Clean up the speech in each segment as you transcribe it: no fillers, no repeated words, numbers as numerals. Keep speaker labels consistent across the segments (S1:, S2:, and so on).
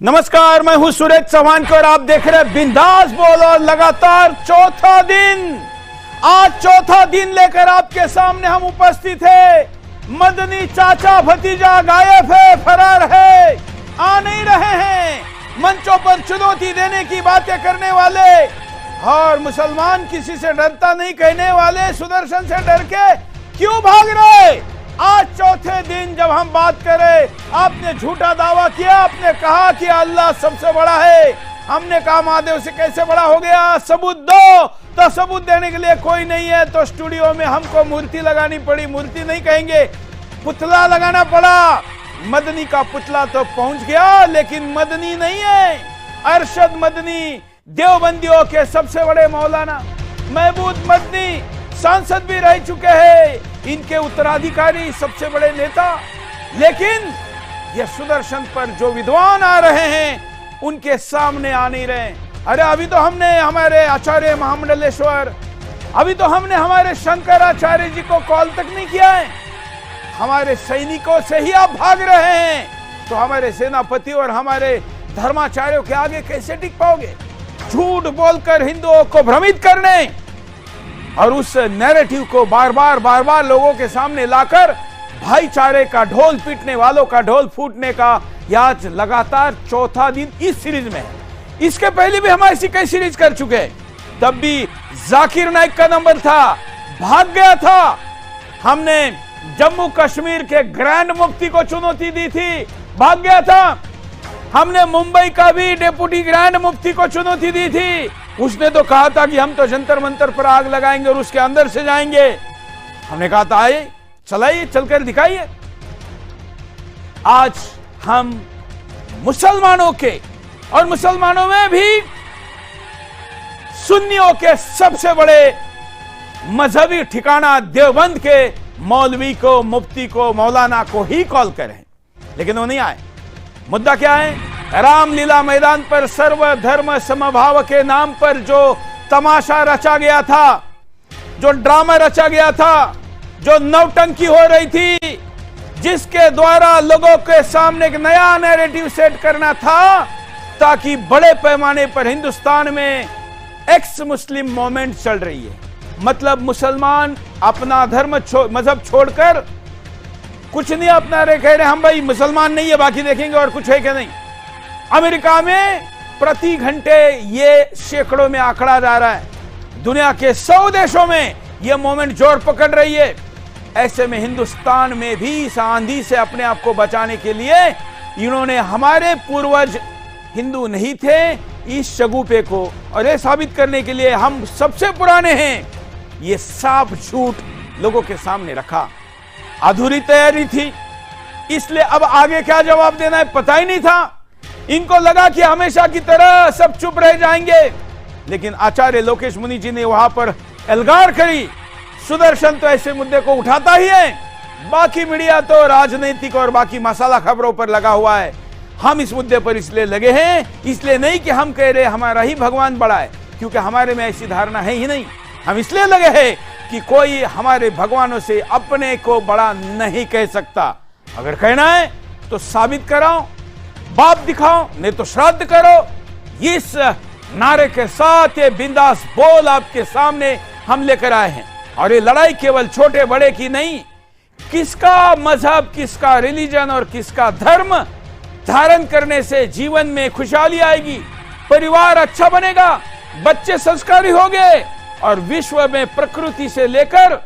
S1: नमस्कार, मैं हूं सुरेश चौहान और आप देख रहे हैं बिंदास बोल। और लगातार चौथा दिन, आज चौथा दिन लेकर आपके सामने हम उपस्थित हैं। मदनी चाचा भतीजा गायब है, फरार है, आ नहीं रहे हैं। मंचों पर चुनौती देने की बातें करने वाले और मुसलमान किसी से डरता नहीं कहने वाले सुदर्शन से डर के क्यों भाग रहे? आज चौथे दिन जब हम बात करें, आपने झूठा दावा किया, आपने कहा कि अल्लाह सबसे बड़ा है। हमने कहा महादेव से कैसे बड़ा हो गया, सबूत दो। तो सबूत देने के लिए कोई नहीं है, तो स्टूडियो में हमको मूर्ति लगानी पड़ी। मूर्ति नहीं कहेंगे, पुतला लगाना पड़ा। मदनी का पुतला तो पहुंच गया, लेकिन मदनी नहीं है। अरशद मदनी देवबंदियों के सबसे बड़े मौलाना महबूब मदनी सांसद भी रह चुके हैं, इनके उत्तराधिकारी सबसे बड़े नेता। लेकिन ये सुदर्शन पर जो विद्वान आ रहे हैं उनके सामने आ नहीं रहे। अरे अभी तो हमने हमारे आचार्य महामंडलेश्वर, अभी तो हमने हमारे शंकराचार्य जी को कॉल तक नहीं किया है। हमारे सैनिकों से ही आप भाग रहे हैं, तो हमारे सेनापति और हमारे धर्माचार्यों के आगे कैसे टिक पाओगे? झूठ बोलकर हिंदुओं को भ्रमित करने और उस नैरेटिव को बार बार लोगों के सामने लाकर भाईचारे का ढोल पीटने वालों का ढोल फूटने का आज लगातार चौथा दिन इस सीरीज में है। इसके पहले भी हम ऐसी कई सीरीज कर चुके हैं, तब भी जाकिर नाइक का नंबर था, भाग गया था। हमने जम्मू कश्मीर के ग्रैंड मुफ्ती को चुनौती दी थी, भाग गया था। हमने मुंबई का भी डेप्यूटी ग्रैंड मुफ्ती को चुनौती दी थी, उसने तो कहा था कि हम तो जंतर मंतर पर आग लगाएंगे और उसके अंदर से जाएंगे। हमने कहा था आइए, चलाइए, चलकर दिखाइए। आज हम मुसलमानों के और मुसलमानों में भी सुन्नियों के सबसे बड़े मजहबी ठिकाना देवबंद के मौलवी को, मुफ्ती को, मौलाना को ही कॉल करें, लेकिन वो नहीं आए। मुद्दा क्या है? रामलीला मैदान पर सर्वधर्म समभाव के नाम पर जो तमाशा रचा गया था, जो ड्रामा रचा गया था, जो नौटंकी हो रही थी, जिसके द्वारा लोगों के सामने एक नया नैरेटिव सेट करना था ताकि बड़े पैमाने पर हिंदुस्तान में एक्स मुस्लिम मूवमेंट चल रही है। मतलब मुसलमान अपना धर्म मजहब छोड़कर कुछ नहीं अपना रहे, कह रहे हम भाई मुसलमान नहीं है, बाकी देखेंगे और कुछ है क्या नहीं। अमेरिका में प्रति घंटे ये सैकड़ों में आंकड़ा जा रहा है। दुनिया के 100 देशों में यह मूवमेंट जोर पकड़ रही है। ऐसे में हिंदुस्तान में भी इस आंधी से अपने आप को बचाने के लिए इन्होंने हमारे पूर्वज हिंदू नहीं थे इस शगुफे को, और यह साबित करने के लिए हम सबसे पुराने हैं, ये साफ झूठ लोगों के सामने रखा। अधूरी तैयारी थी, इसलिए अब आगे क्या जवाब देना है पता ही नहीं था। इनको लगा कि हमेशा की तरह सब चुप रह जाएंगे, लेकिन आचार्य लोकेश मुनि जी ने वहां पर एल्गार करी। सुदर्शन तो ऐसे मुद्दे को उठाता ही है, बाकी मीडिया तो राजनीतिक और बाकी मसाला खबरों पर लगा हुआ है। हम इस मुद्दे पर इसलिए लगे हैं, इसलिए नहीं कि हम कह रहे हमारा ही भगवान बड़ा है, क्योंकि हमारे में ऐसी धारणा है ही नहीं। हम इसलिए लगे हैं कि कोई हमारे भगवानों से अपने को बड़ा नहीं कह सकता। अगर कहना है तो साबित कराओ, बाप दिखाओ, नहीं तो श्राद्ध करो। इस नारे के साथ ये बिंदास बोल आपके सामने हम लेकर आए हैं। और ये लड़ाई केवल छोटे बड़े की नहीं, किसका मजहब, किसका रिलीजन और किसका धर्म धारण करने से जीवन में खुशहाली आएगी, परिवार अच्छा बनेगा, बच्चे संस्कारी होंगे और विश्व में प्रकृति से लेकर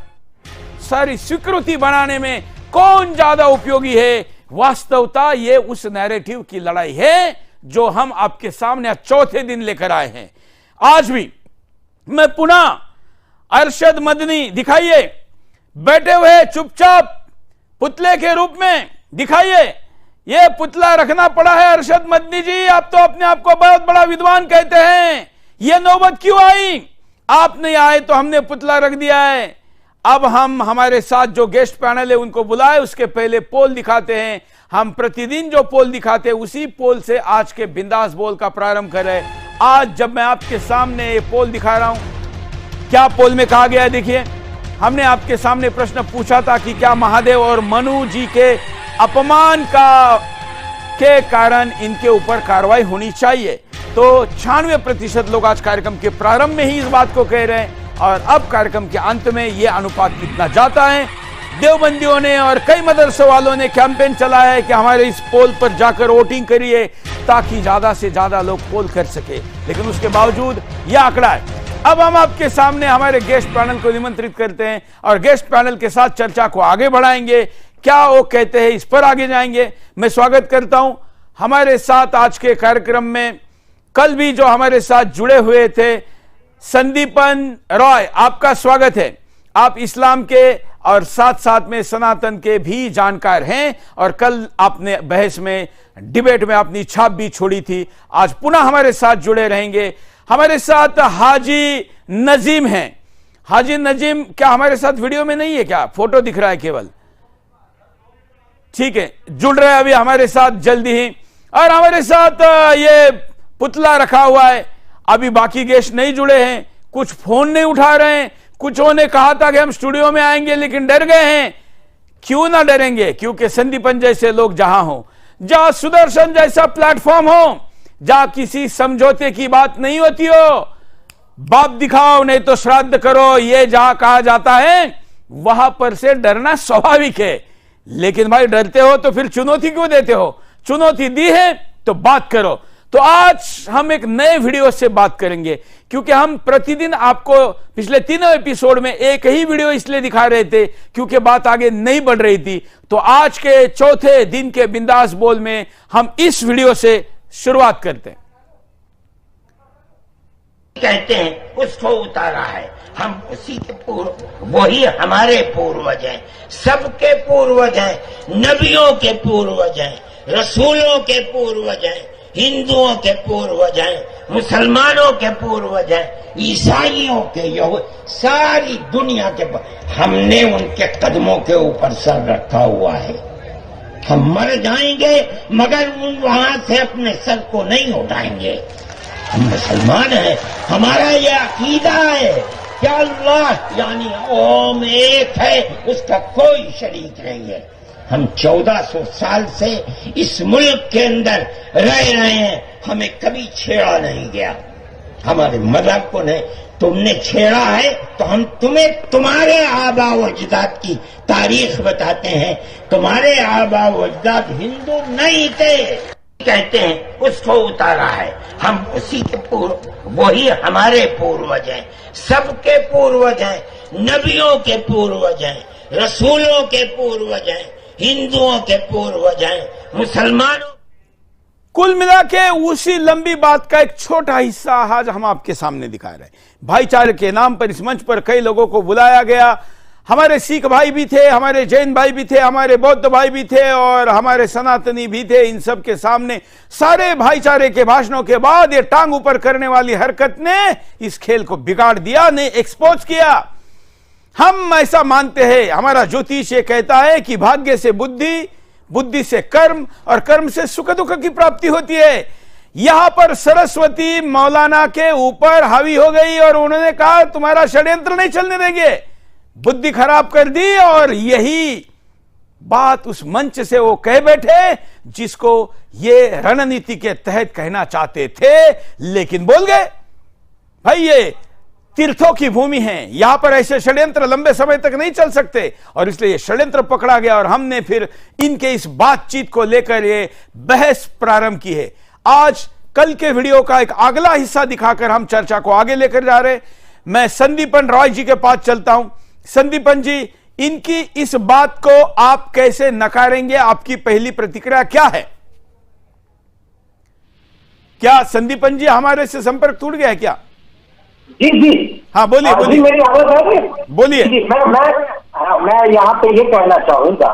S1: सारी स्वीकृति बनाने में कौन ज्यादा उपयोगी है। वास्तवता ये उस नैरेटिव की लड़ाई है जो हम आपके सामने चौथे दिन लेकर आए हैं। आज भी मैं पुनः अरशद मदनी दिखाइए, बैठे हुए चुपचाप पुतले के रूप में दिखाइए। ये पुतला रखना पड़ा है अरशद मदनी जी, आप तो अपने आप को बहुत बड़ा विद्वान कहते हैं, ये नौबत क्यों आई? आप नहीं आए तो हमने पुतला रख दिया है। अब हम हमारे साथ जो गेस्ट पैनल है उनको बुलाए, उसके पहले पोल दिखाते हैं। हम प्रतिदिन जो पोल दिखाते हैं उसी पोल से आज के बिंदास बोल का प्रारंभ करें। आज जब मैं आपके सामने ये पोल दिखा रहा हूं, क्या पोल में कहा गया है देखिए। हमने आपके सामने प्रश्न पूछा था कि क्या महादेव और मनु जी के अपमान का के कारण इनके ऊपर कार्रवाई होनी चाहिए। तो 96% लोग आज कार्यक्रम के प्रारंभ में ही इस बात को कह रहे हैं और अब कार्यक्रम के अंत में यह अनुपात कितना जाता है। देवबंदियों ने और कई मदरसे वालों ने कैंपेन चलाया है कि हमारे इस पोल पर जाकर वोटिंग करिए ताकि ज्यादा से ज्यादा लोग पोल कर सके, लेकिन उसके बावजूद यह आंकड़ा है। अब हम आपके सामने हमारे गेस्ट पैनल को निमंत्रित करते हैं और गेस्ट पैनल के साथ चर्चा को आगे बढ़ाएंगे। क्या वो कहते हैं इस पर आगे जाएंगे। मैं स्वागत करता हूं हमारे साथ आज के कार्यक्रम में, कल भी जो हमारे साथ जुड़े हुए थे, संदीपन रॉय, आपका स्वागत है। आप इस्लाम के और साथ साथ में सनातन के भी जानकार हैं और कल आपने बहस में, डिबेट में अपनी छाप भी छोड़ी थी। आज पुनः हमारे साथ जुड़े रहेंगे। हमारे साथ हाजी नजीम हैं। हाजी नजीम क्या हमारे साथ वीडियो में नहीं है क्या? फोटो दिख रहा है केवल? ठीक है, जुड़ रहे हैं अभी हमारे साथ जल्दी ही। और हमारे साथ ये पुतला रखा हुआ है। अभी बाकी गेस्ट नहीं जुड़े हैं, कुछ फोन नहीं उठा रहे हैं, कुछों ने कहा था कि हम स्टूडियो में आएंगे लेकिन डर गए हैं। क्यों ना डरेंगे? क्योंकि संदीपन जैसे लोग जहां हो, जहां सुदर्शन जैसा प्लेटफॉर्म हो, जहां किसी समझौते की बात नहीं होती हो, बाप दिखाओ नहीं तो श्राद्ध करो, ये जहां कहा जाता है, वहां पर से डरना स्वाभाविक है। लेकिन भाई डरते हो तो फिर चुनौती क्यों देते हो? चुनौती दी है तो बात करो। तो आज हम एक नए वीडियो से बात करेंगे, क्योंकि हम प्रतिदिन आपको पिछले 3 एपिसोड में एक ही वीडियो इसलिए दिखा रहे थे क्योंकि बात आगे नहीं बढ़ रही थी। तो आज के चौथे दिन के बिंदास बोल में हम इस वीडियो से शुरुआत करते हैं।
S2: कहते हैं उसको उतारा है, हम उसी के पूर्व, वही हमारे पूर्वज हैं, सबके पूर्वज हैं, नबियों के पूर्वज हैं, रसूलों के पूर्वज हैं, हिंदुओं के पूर्वज हैं, मुसलमानों के पूर्वज हैं, ईसाइयों के, सारी दुनिया के हमने उनके कदमों के ऊपर सर रखा हुआ है। हम मर जाएंगे मगर वहां से अपने सर को नहीं उठाएंगे। हम मुसलमान हैं, हमारा ये अकीदा है कि अल्लाह यानी ओम एक है, उसका कोई शरीक नहीं है। हम 1400 साल से इस मुल्क के अंदर रह रहे हैं, हमें कभी छेड़ा नहीं गया, हमारे मजहब को नहीं। तुमने छेड़ा है तो हम तुम्हें तुम्हारे आबा व अजदाद की तारीख बताते हैं। तुम्हारे आबा व अजदाद हिंदू नहीं थे, कहते हैं उसको उतारा है, हम उसी के पूर्व, वही हमारे पूर्वज हैं, सबके पूर्वज हैं, नबियों के पूर्वज हैं, रसूलों के पूर्वज हैं, हिंदुओं के पूर्वज हैं, मुसलमानों।
S1: कुल मिला के उसी लंबी बात का एक छोटा हिस्सा आज हम आपके सामने दिखा रहे हैं। भाईचारे के नाम पर इस मंच पर कई लोगों को बुलाया गया। हमारे सिख भाई भी थे, हमारे जैन भाई भी थे, हमारे बौद्ध भाई भी थे और हमारे सनातनी भी थे। इन सब के सामने सारे भाईचारे के भाषणों के बाद ये टांग ऊपर करने वाली हरकत ने इस खेल को बिगाड़ दिया, ने एक्सपोज किया। हम ऐसा मानते हैं, हमारा ज्योतिष ये कहता है कि भाग्य से बुद्धि, बुद्धि से कर्म और कर्म से सुख दुख की प्राप्ति होती है। यहां पर सरस्वती मौलाना के ऊपर हावी हो गई और उन्होंने कहा तुम्हारा षड्यंत्र नहीं चलने देंगे, बुद्धि खराब कर दी। और यही बात उस मंच से वो कह बैठे जिसको ये रणनीति के तहत कहना चाहते थे, लेकिन बोल गए। भाई ये तीर्थों की भूमि है, यहां पर ऐसे षड्यंत्र लंबे समय तक नहीं चल सकते और इसलिए ये षड्यंत्र पकड़ा गया और हमने फिर इनके इस बातचीत को लेकर ये बहस प्रारंभ की है। आज कल के वीडियो का एक अगला हिस्सा दिखाकर हम चर्चा को आगे लेकर जा रहे हैं। मैं संदीपन रॉय जी के पास चलता हूं। संदीपन जी, इनकी इस बात को आप कैसे नकारेंगे? आपकी पहली प्रतिक्रिया क्या है? क्या संदीपन जी हमारे से संपर्क टूट गया है क्या?
S3: जी जी
S1: हाँ बोलिए बोलिए,
S3: मेरी आवाज आ रही है?
S1: बोलिए।
S3: मैं यहाँ पे ये कहना चाहूंगा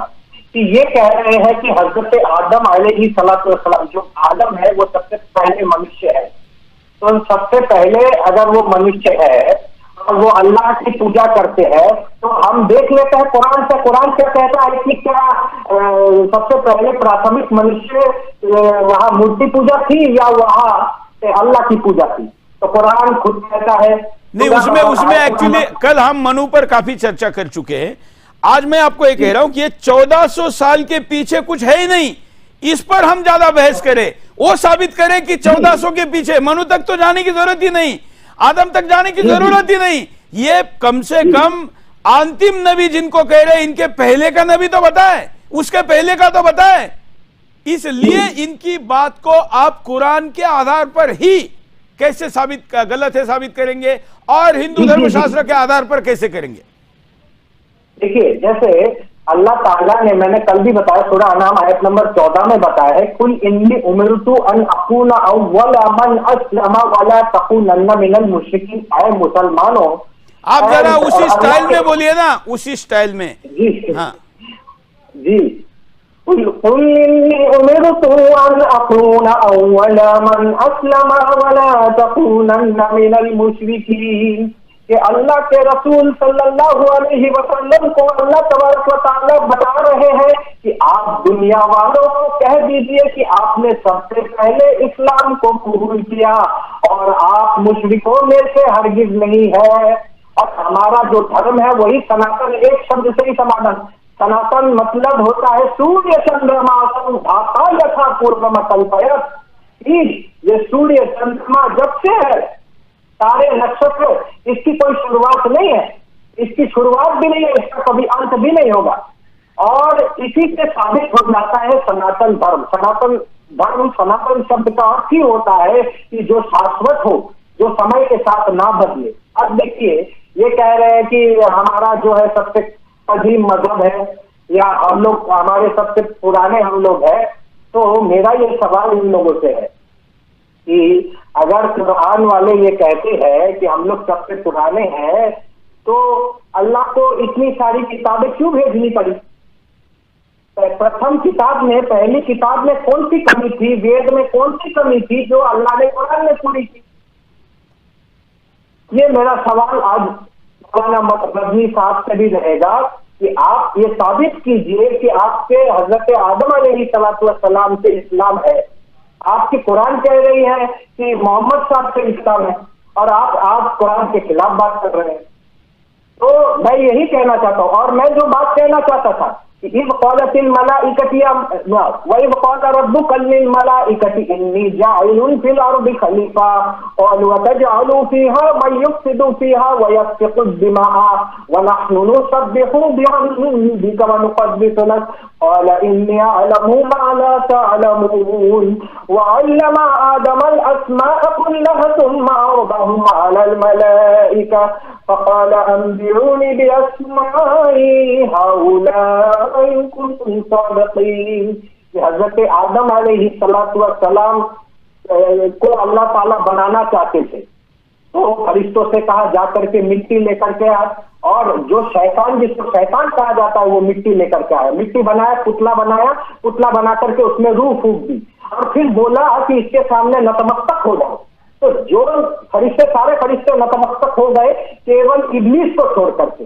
S3: कि ये कह रहे हैं कि हजरत आदम अलैहिस्सलाम, जो आदम है वो सबसे पहले मनुष्य है। तो सबसे पहले अगर वो मनुष्य है और वो अल्लाह की पूजा करते हैं तो हम देख लेते हैं कुरान से। कुरान क्या कहता है कि क्या सबसे पहले प्राथमिक मनुष्य वहाँ मूर्ति पूजा थी या वहाँ अल्लाह की पूजा थी? तो कुरान खुद कहता है
S1: नहीं, उसमें एक्चुअली कल हम मनु पर काफी चर्चा कर चुके हैं। आज मैं आपको ये कह रहा हूं कि ये 1400 साल के पीछे कुछ है ही नहीं। इस पर हम ज्यादा बहस करें, वो साबित करें कि 1400 के पीछे मनु तक तो जाने की जरूरत ही नहीं, आदम तक जाने की जरूरत ही नहीं। ये कम से कम अंतिम नबी जिनको कह रहे हैं, इनके पहले का नबी तो बताए, उसके पहले का तो बताए। इसलिए इनकी बात को आप कुरान के आधार पर ही कैसे साबित गलत है साबित करेंगे और हिंदू धर्मशास्त्र के आधार पर कैसे करेंगे?
S3: देखिए, जैसे अल्लाह ताला ने, मैंने कल भी बताया, सूरह अनाम आयत नंबर 14 में बताया है, कुल इन्नी उमिरतु अन अकूना अव्वला मन अस्लमा वला तकूनन्ना मिनल मुश्रिकीन। आए मुसलमानों,
S1: आप जरा उसी स्टाइल में बोलिए ना, उसी स्टाइल में।
S3: जी
S1: हाँ
S3: जी, कुल इन्नी उमिरतु अन अकूना अव्वला मन अस्लमा वला तकूनन्ना मिनल मुश्रिकीन। कि अल्लाह के रसूल सल्लल्लाहु अलैहि वसल्लम को अल्लाह तबारक व तआला बता रहे हैं कि आप दुनिया वालों को कह दीजिए कि आपने सबसे पहले इस्लाम को कबूल किया और आप मुशरिकों में से हरगिज नहीं है, और हमारा जो धर्म है वही सनातन। एक शब्द से ही समाधान, सनातन मतलब होता है सूर्य चंद्रमा संधाता यथा पूर्वम कल्पयत। ये सूर्य चंद्रमा जब से है, तारे नक्षत्र, इसकी कोई शुरुआत नहीं है, इसकी शुरुआत भी नहीं है, इसका कभी अंत भी नहीं होगा। और इसी से साबित हो जाता है सनातन धर्म। सनातन धर्म, सनातन शब्द का अर्थ ही होता है कि जो शाश्वत हो, जो समय के साथ ना बदले। अब देखिए, ये कह रहे हैं कि हमारा जो है सबसे कदीम मजहब है, या हम लोग हमारे सबसे पुराने हम लोग हैं। तो मेरा ये सवाल इन लोगों से है कि अगर कुरान वाले ये कहते हैं कि हम लोग सबसे पुराने हैं, तो अल्लाह को इतनी सारी किताबें क्यों भेजनी पड़ी? प्रथम किताब में, पहली किताब में कौन सी कमी थी? वेद में कौन सी कमी थी जो अल्लाह ने कुरान में पूरी की? ये मेरा सवाल आज मौलाना मदनी साहब से भी रहेगा कि आप ये साबित कीजिए कि आपके हजरत आदम अलैहिस्सलाम से इस्लाम है। आपकी कुरान कह रही है कि मोहम्मद साहब से इस्लाम है, और आप कुरान के खिलाफ बात कर रहे हैं। तो मैं यही कहना चाहता हूँ, और मैं जो बात कहना चाहता था कि इज़ क़ालतिल मलाइकतु व इज़ क़ाल रब्बुका लिल मलाइकति इन्नी जाइलुन फिल अर्दि खलीफा क़ालू अतजअलु फ़ीहा मन युफ़्सिदु फ़ीहा व यस्फ़िकु दिमाअ व नहनु नुसब्बिहु बिहम्दिका व नुक़द्दिसु लक क़ाल इन्नी अअलमु मा ला तअलमून व अल्लमा आदमल अस्माअ कुल्लहा थुम्मा अरदहुम अलल मलाइका फ़क़ाल अंबिऊनी बिअस्माइ हाउला हजरत आदम अलैहिस्सलाम को अल्लाह ताला बनाना चाहते थे, तो फरिश्तों से कहा जाकर के मिट्टी लेकर के आए, और जो शैतान, जिसको शैतान कहा जाता है, वो मिट्टी लेकर के आया। मिट्टी बनाया, पुतला बना करके उसमें रूह फूंक दी, और फिर बोला कि इसके सामने नतमस्तक हो जाओ। तो जो फरिश्ते, सारे फरिश्ते नतमस्तक हो गए, केवल इब्लीस को छोड़ करके।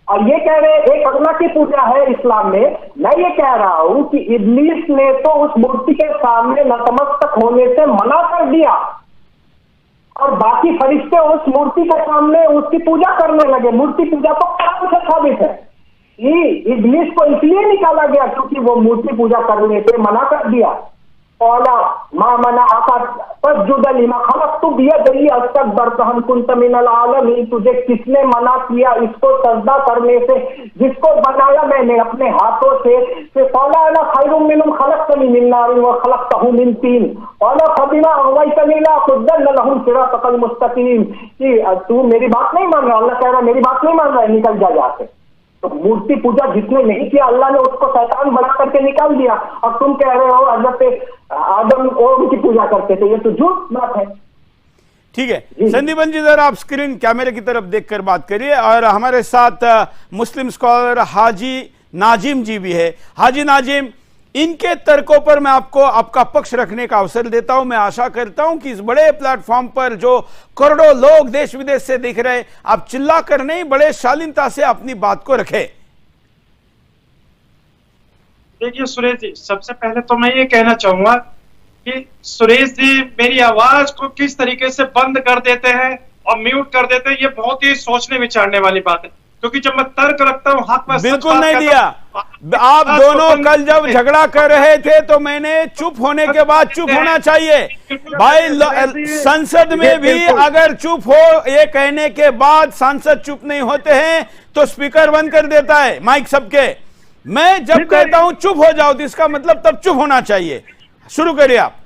S3: और ये कह रहे हैं एक अल्लाह की पूजा है इस्लाम में। मैं ये कह रहा हूं कि इब्लीस ने तो उस मूर्ति के सामने नतमस्तक होने से मना कर दिया, और बाकी फरिश्ते उस मूर्ति के सामने उसकी पूजा करने लगे। मूर्ति पूजा तो कुरान से साबित है कि इब्लीस को इसलिए निकाला गया क्योंकि वो मूर्ति पूजा करने से मना कर दिया। औला मा मना आका तस्जुद लिमा खलक़तु बियदी अस्तकबरत अम कुन्त मिनल आलमीन। तुझे किसने मना किया इसको सजदा करने से, जिसको बनाया मैंने अपने हाथों से। क़ाल अना खैरुम मिन्हुम खलक़तनी मिन नारिन व खलक़तहु मिन तीन क़ाल फबिमा अग़वैतनी लअक़ुद्दन्न लहुम सिरातकल मुस्तक़ीम। कि तू मेरी बात नहीं मान रहा, अल्लाह कह रहा मेरी बात नहीं मान रहा है, निकल जा यहाँ से। तो मूर्ति पूजा जिसने नहीं किया, अल्लाह ने उसको शैतान बना करके निकाल दिया, और तुम कह रहे हो हजरत आदम और उनकी पूजा करते थे। ये तो झूठ बात है।
S1: ठीक है संदीपन जी, जरा आप स्क्रीन कैमरे की तरफ देखकर बात करिए। और हमारे साथ मुस्लिम स्कॉलर हाजी नाजिम जी भी है। हाजी नाजिम, इनके तर्कों पर मैं आपको आपका पक्ष रखने का अवसर देता हूं। मैं आशा करता हूं कि इस बड़े प्लेटफॉर्म पर जो करोड़ों लोग देश विदेश से देख रहे हैं, आप चिल्ला कर नहीं, बड़े शालीनता से अपनी बात को रखें।
S4: देखिए सुरेश जी, सबसे पहले तो मैं ये कहना चाहूंगा कि सुरेश जी मेरी आवाज को किस तरीके से बंद कर देते हैं और म्यूट कर देते हैं, ये बहुत ही सोचने विचारने वाली बात है। क्योंकि जब मैं तर्क रखता हूँ हक में,
S1: बिल्कुल नहीं दिया। आप दोनों कल जब झगड़ा कर रहे थे तो मैंने चुप होने के बाद चुप होना चाहिए भाई। संसद में भी अगर चुप हो, ये कहने के बाद सांसद चुप नहीं होते हैं तो स्पीकर बंद कर देता है माइक सबके। मैं जब कहता हूं चुप हो जाओ तो इसका मतलब तब चुप होना चाहिए। शुरू करिए आप।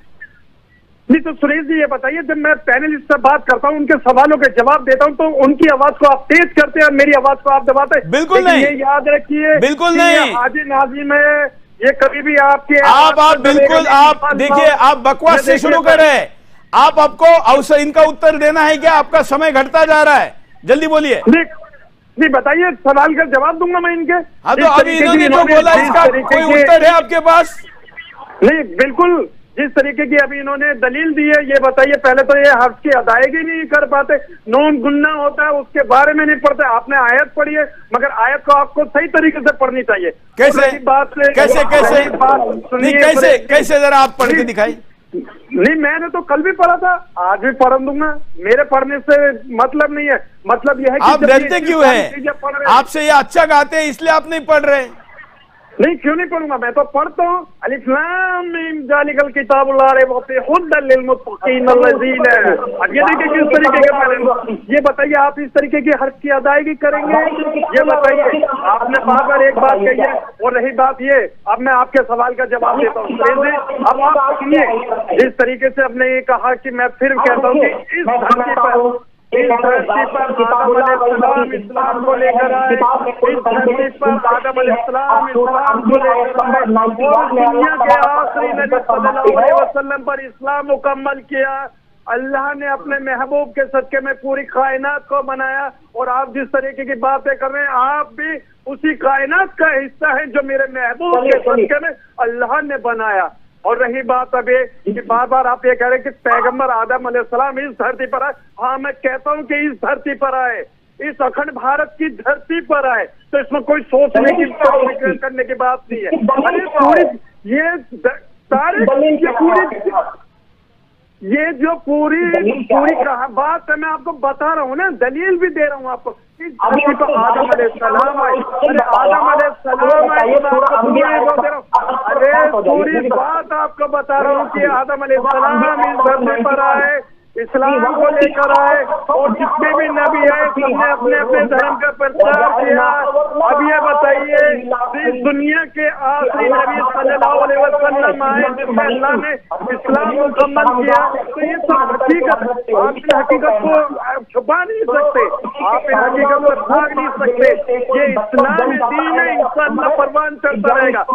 S5: नहीं तो सुरेश जी ये बताइए, जब मैं पैनलिस्ट से बात करता हूँ, उनके सवालों के जवाब देता हूँ, तो उनकी आवाज को आप तेज करते हैं और मेरी आवाज को आप दबाते हैं।
S1: बिल्कुल नहीं,
S5: ये याद रखिए,
S1: बिल्कुल नहीं।
S5: हाजी नाजी में ये कभी भी आपके
S1: आप बिल्कुल, आप देखिए, आप बकवास से शुरू कर रहे हैं। आपको अवसर इनका उत्तर देना है क्या? आपका समय घटता जा रहा है, जल्दी बोलिए।
S5: नहीं बताइए, सवाल का जवाब दूंगा मैं इनके।
S1: हाँ तो अभी इन्होंने जो बोला इसका कोई उत्तर है आपके पास?
S5: नहीं, बिल्कुल जिस तरीके की अभी इन्होंने दलील दी है, ये बताइए, पहले तो ये हर्फ की अदायगी नहीं कर पाते, नून गुन्ना होता है उसके बारे में नहीं पढ़ते। आपने आयत पढ़ी है, मगर आयत को आपको सही तरीके से पढ़नी चाहिए।
S1: कैसे
S5: बात से
S1: कैसे कैसे कैसे कैसे जरा आप पढ़ के दिखाई।
S5: नहीं, मैंने तो कल भी पढ़ा था, आज भी पढ़ दूंगा। मेरे पढ़ने से मतलब नहीं है, मतलब यह है कि
S1: आप डरते क्यों हैं? आपसे ये अच्छा गाते हैं इसलिए आप नहीं पढ़ रहे।
S5: नहीं, क्यों नहीं पढ़ूंगा, मैं तो पढ़ता हूँ। अलिफ लाम मीम जालिकल किताबुल ला रैब फीह हुद्दल लिल मुत्तकीन अल्लज़ीन। अब ये देखिए किस तरीके के पढ़ेंगे। ये बताइए, आप इस तरीके की हर्फ की अदायगी करेंगे? ये बताइए, आपने बार-बार एक बात कही है। और रही बात ये, अब मैं आपके सवाल का जवाब देता हूँ। अब आप सुनिए, जिस तरीके से आपने ये कहा कि मैं फिर कहता हूँ कि इस धरती पर आदम अलैहिस्सलाम इस्लाम को लेकर आए, इस धरती पर आदम अलैहिस्सलाम इस्लाम को लेकर आए और दुनिया के आखिरी नबी सल्लल्लाहु अलैहि वसल्लम पर इस्लाम मुकम्मल किया। अल्लाह ने अपने महबूब के सदके में पूरी कायनात को बनाया। और आप जिस तरीके की बातें कर रहे हैं, आप भी उसी कायनात का हिस्सा है जो मेरे महबूब के सदके में अल्लाह ने बनाया। और रही बात अब ये कि बार बार आप ये कह रहे हैं कि पैगंबर आदम अलैहिस्सलाम इस धरती पर आए। हाँ, मैं कहता हूँ कि इस धरती पर आए, इस अखंड भारत की धरती पर आए, तो इसमें कोई सोचने की करने की बात नहीं है। अरे पूरी ये जो पूरी बात है, मैं आपको बता रहा हूँ ना, दलील भी दे रहा हूँ आपको। इस धरती पर आदम अलैहिस्सलाम आए, अरे आदम अलैहिस्सलाम आए, अरे पूरी बात आपको बता रहा हूँ कि आदम अलैहिस्सलाम इस धरती पर आए, इस्लाम को लेकर आए, और जितने भी नबी आए सबने अपने अपने धर्म का प्रचार किया। अब ये बताइए, इस दुनिया के आखिरी नबी सल्लल्लाहु अलैहि वसल्लम आए, जिसमें अल्लाह ने इस्लाम मुकम्मल किया। तो ये सब हकीकत है, आप इन हकीकत को छुपा नहीं सकते, आप इन हकीकत को भाग नहीं सकते। ये इस्लाम दीन है, इंशाअल्लाह परवान चलता रहेगा।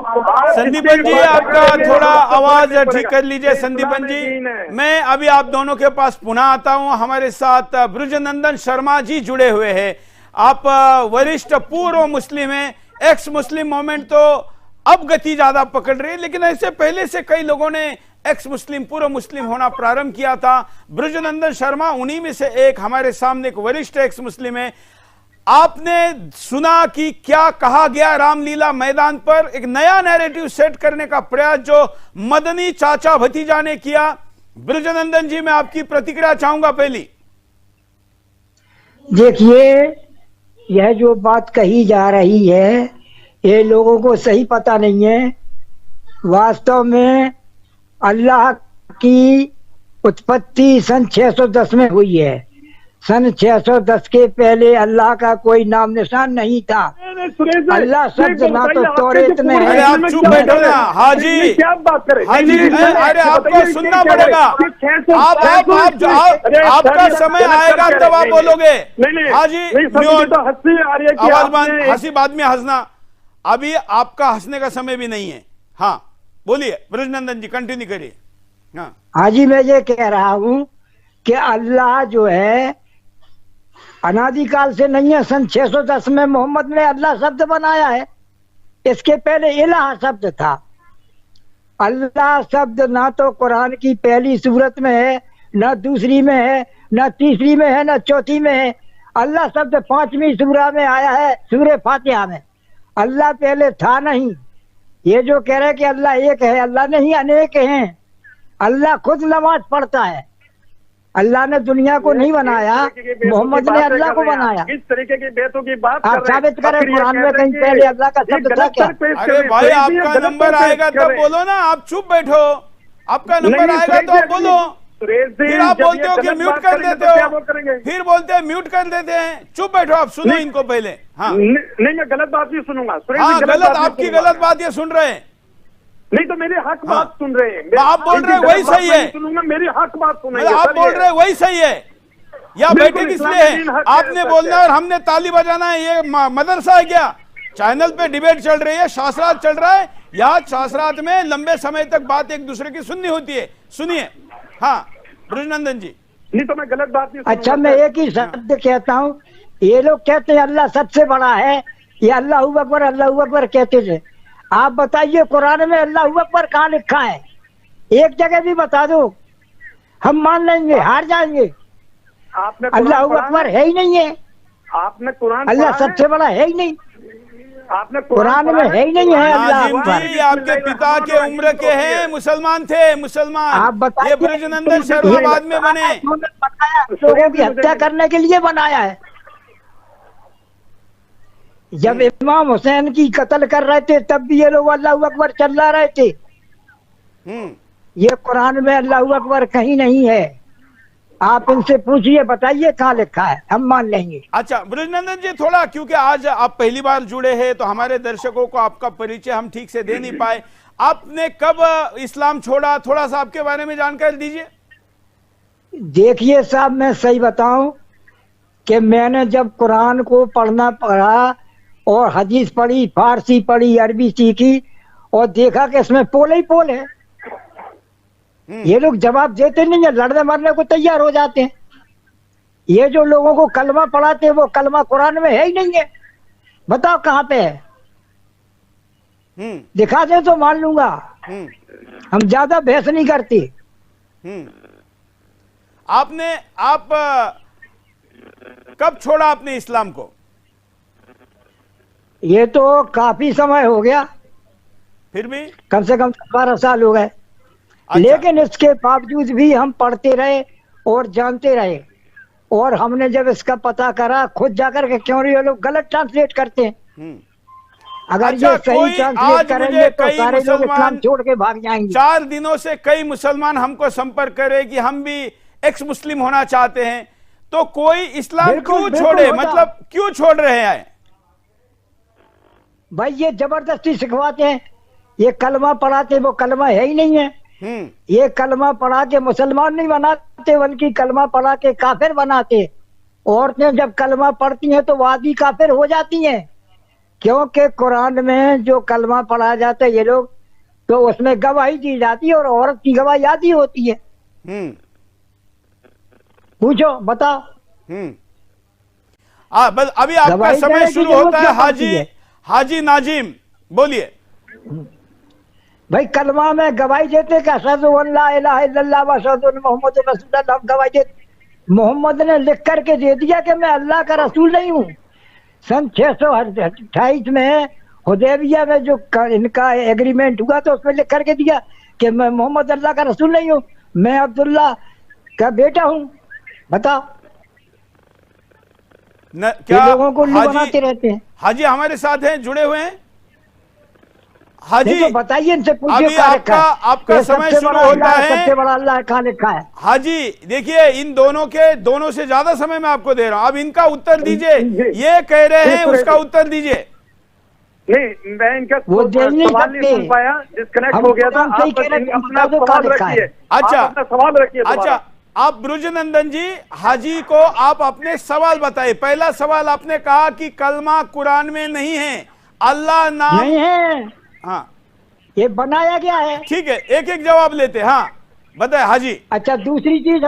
S1: संदीपन जी, आपका थोड़ा आवाज ठीक कर लीजिए। संदीपन जी, मैं अभी आप दोनों के पास पुनः आता हूं। हमारे साथ ब्रजनंदन शर्मा जी जुड़े हुए हैं। आप वरिष्ठ पूर्व मुस्लिम हैं। एक्स मुस्लिम मूवमेंट तो अब गति ज्यादा पकड़ रही है, लेकिन ऐसे पहले से कई लोगों ने एक्स मुस्लिम पूर्व मुस्लिम होना प्रारंभ किया था। ब्रजनंदन शर्मा उन्हीं में से एक, हमारे सामने एक वरिष्ठ एक्स मुस्लिम है। आपने सुना कि क्या कहा गया रामलीला मैदान पर, एक नया नैरेटिव सेट करने का प्रयास जो मदनी चाचा भतीजा ने किया। ब्रजनंदन जी, मैं आपकी प्रतिक्रिया चाहूंगा। पहली
S6: देखिए, यह जो बात कही जा रही है, ये लोगों को सही पता नहीं है। वास्तव में अल्लाह की उत्पत्ति सन 610 में हुई है। सन 610 के पहले अल्लाह का कोई नाम निशान नहीं था। अल्लाह शब्द ना तो तौरेत में है।
S1: अरे आप चुप बैठो ना हाजी,
S5: क्या बात करें
S1: हाजी, अरे आपको सुनना पड़ेगा। आपका समय आएगा तब आप बोलोगे। हाजी,
S5: हंसी आ रही है,
S1: आवाज बंद, हंसी बाद में हंसना। अभी आपका हंसने का समय भी नहीं है। हाँ बोलिए ब्रजनंदन जी, कंटिन्यू करिए। हाँ
S6: हाजी, मैं ये कह रहा हूँ कि अल्लाह जो है अनादिकाल से नहीं है। सन 610 में मोहम्मद ने अल्लाह शब्द बनाया है। इसके पहले इलाह शब्द था। अल्लाह शब्द ना तो कुरान की पहली सूरत में है, ना दूसरी में है, ना तीसरी में है, ना चौथी में है। अल्लाह शब्द 5वीं सूरा में आया है, सूरे फातिहा में। अल्लाह पहले था नहीं। ये जो कह रहे कि अल्लाह एक है, अल्लाह नहीं, अनेक हैं। अल्लाह खुद नमाज पढ़ता है। अल्लाह ने दुनिया को नहीं बनाया, मोहम्मद ने अल्लाह को बनाया।
S5: इस तरीके की बेतों की बात
S6: आप साबित करें कुरान में कहीं पहले अल्लाह का शब्द था क्या?
S1: अरे भाई आपका नंबर आएगा तब बोलो ना, आप चुप बैठो, आपका नंबर आएगा तो आप बोलो। फिर आप बोलते हो कि म्यूट कर देते हो, फिर बोलते हैं म्यूट कर देते हैं। चुप बैठो, आप सुनो इनको पहले। हाँ
S5: नहीं, मैं गलत बात नहीं सुनूंगा।
S1: हाँ गलत, आपकी गलत बात ये सुन रहे हैं।
S5: नहीं तो मेरे हक बात सुन रहे हैं।
S1: आप बोल रहे हैं वही सही है,
S5: सुनूंगा, मेरी हक बात सुनेंगे।
S1: आप बोल रहे हैं वही सही है, या बैठे किसलिए है? आपने बोलना है और हमने ताली बजाना है, ये मदरसा है क्या? चैनल पे डिबेट चल रही है, शास्त्रार्थ चल रहा है, यहाँ शास्त्रार्थ में लंबे समय तक बात एक दूसरे की सुननी होती है। सुनिए। हाँ ब्रजनंदन जी।
S5: नहीं तो मैं गलत बात नहीं।
S6: अच्छा मैं एक ही शब्द कहता हूँ, ये लोग कहते हैं अल्लाह सबसे बड़ा है, ये अल्लाहू अकबर कहते थे। आप बताइए कुरान में अल्लाहू अकबर कहाँ लिखा है? एक जगह भी बता दो, हम मान लेंगे, हार जाएंगे।
S5: आपने
S6: अल्लाहू अकबर है ही नहीं है,
S5: आपने कुरान,
S6: अल्लाह सबसे बड़ा है ही नहीं,
S5: आपने
S6: कुरान में है ही नहीं है अल्लाह
S1: नाजिम
S6: अकबर।
S1: जी आपके पिता के उम्र के हैं, मुसलमान थे, मुसलमान।
S6: आप बताइए,
S1: ये ब्रजनंदन शर्मा बाद में बने।
S6: लोगों की हत्या करने के लिए बनाया है। जब इमाम हुसैन की कत्ल कर रहे थे तब भी ये लोग अल्लाहू अकबर चला रहे थे। ये कुरान में अल्लाहू अकबर कहीं नहीं है, आप इनसे पूछिए, बताइए कहाँ लिखा है, हम मान लेंगे।
S1: अच्छा ब्रजनंदन जी थोड़ा, क्योंकि आज आप पहली बार जुड़े हैं तो हमारे दर्शकों को आपका परिचय हम ठीक से दे नहीं पाए। आपने कब इस्लाम छोड़ा, थोड़ा सा आपके बारे में जानकारी दीजिए।
S6: देखिए साहब, मैं सही बताऊं कि मैंने जब कुरान को पढ़ना पढ़ा और हदीस पढ़ी, फारसी पढ़ी, अरबी सीखी और देखा कि इसमें पोल ही पोल है। ये लोग जवाब देते नहीं है, लड़ने मरने को तैयार हो जाते हैं। ये जो लोगों को कलमा पढ़ाते हैं वो कलमा कुरान में है ही नहीं है, बताओ कहाँ पे है? दिखा दे तो मान लूंगा, हम ज्यादा बहस नहीं करते।
S1: आप कब छोड़ा आपने इस्लाम को?
S6: ये तो काफी समय हो गया,
S1: फिर भी
S6: कम से कम 12 साल हो गए।
S1: अच्छा।
S6: लेकिन इसके बावजूद भी हम पढ़ते रहे और जानते रहे, और हमने जब इसका पता करा खुद जाकर के, क्यों ये लोग गलत ट्रांसलेट करते हैं। अगर
S1: अच्छा,
S6: ये सही ट्रांसलेट करेंगे तो सारे लोग इस्लाम छोड़ के भाग जाएंगे।
S1: 4 दिनों से कई मुसलमान हमको संपर्क करे कि हम भी एक्स मुस्लिम होना चाहते हैं, तो कोई इस्लाम क्यों छोड़े, मतलब क्यों छोड़ रहे हैं?
S6: भाई ये जबरदस्ती सिखवाते हैं, ये कलमा पढ़ाते, वो कलमा है ही नहीं है। ये कलमा पढ़ा के मुसलमान नहीं बनाते, बल्कि कलमा पढ़ा के काफिर बनाते। औरतें जब कलमा पढ़ती हैं तो वादी काफिर हो जाती हैं, क्योंकि कुरान में जो कलमा पढ़ा जाता है ये लोग, तो उसमें गवाही दी जाती है और औरत की गवाही आधी होती है। पूछो, बताओ।
S1: अभी आपका समय शुरू होता है। हाजी नाजिम बोलिए।
S6: भाई कलमा में गवाही देते कि अशहदु अल्ला इलाहा इल्लल्लाह व अशहदु अन्ना मुहम्मदुर रसूलुल्लाह, गवाही देते। मोहम्मद ने लिख करके दे दिया कि मैं अल्लाह का रसूल नहीं हूँ। सन 628 में हुदैबिया में जो इनका एग्रीमेंट हुआ तो उसमें लिख करके दिया कि मैं मोहम्मद अल्लाह का रसूल नहीं हूँ, मैं अब्दुल्ला का बेटा हूँ। बताओ, क्या लोगों को बनाते रहते हैं।
S1: हाजी हमारे साथ हैं, जुड़े हुए हैं। हाजी
S6: तो बताइए, इनसे पूछिए
S1: आपका समय शुरू होता है।
S6: सबसे बड़ा अल्लाह कहाँ लिखा है?
S1: हाजी देखिए, इन दोनों से ज्यादा समय मैं आपको दे रहा हूं, अब इनका उत्तर दीजिए। ये कह रहे हैं, उसका उत्तर दीजिए।
S5: नहीं, मैं इनका सवाल नहीं सुन पाया, डिस्कनेक्ट हो गया था। आप अपना सवाल रखिए।
S1: अच्छा,
S5: अपना सवाल रखिए।
S1: अच्छा, आप ब्रजनंदन जी हाजी को आप अपने सवाल बताइए। पहला सवाल आपने कहा कि कलमा कुरान में नहीं है, अल्लाह नाम
S6: नहीं है।
S1: हाँ,
S6: ये बनाया गया है।
S1: ठीक है, एक एक जवाब लेते। हाँ बताए हाजी।
S6: अच्छा, दूसरी चीज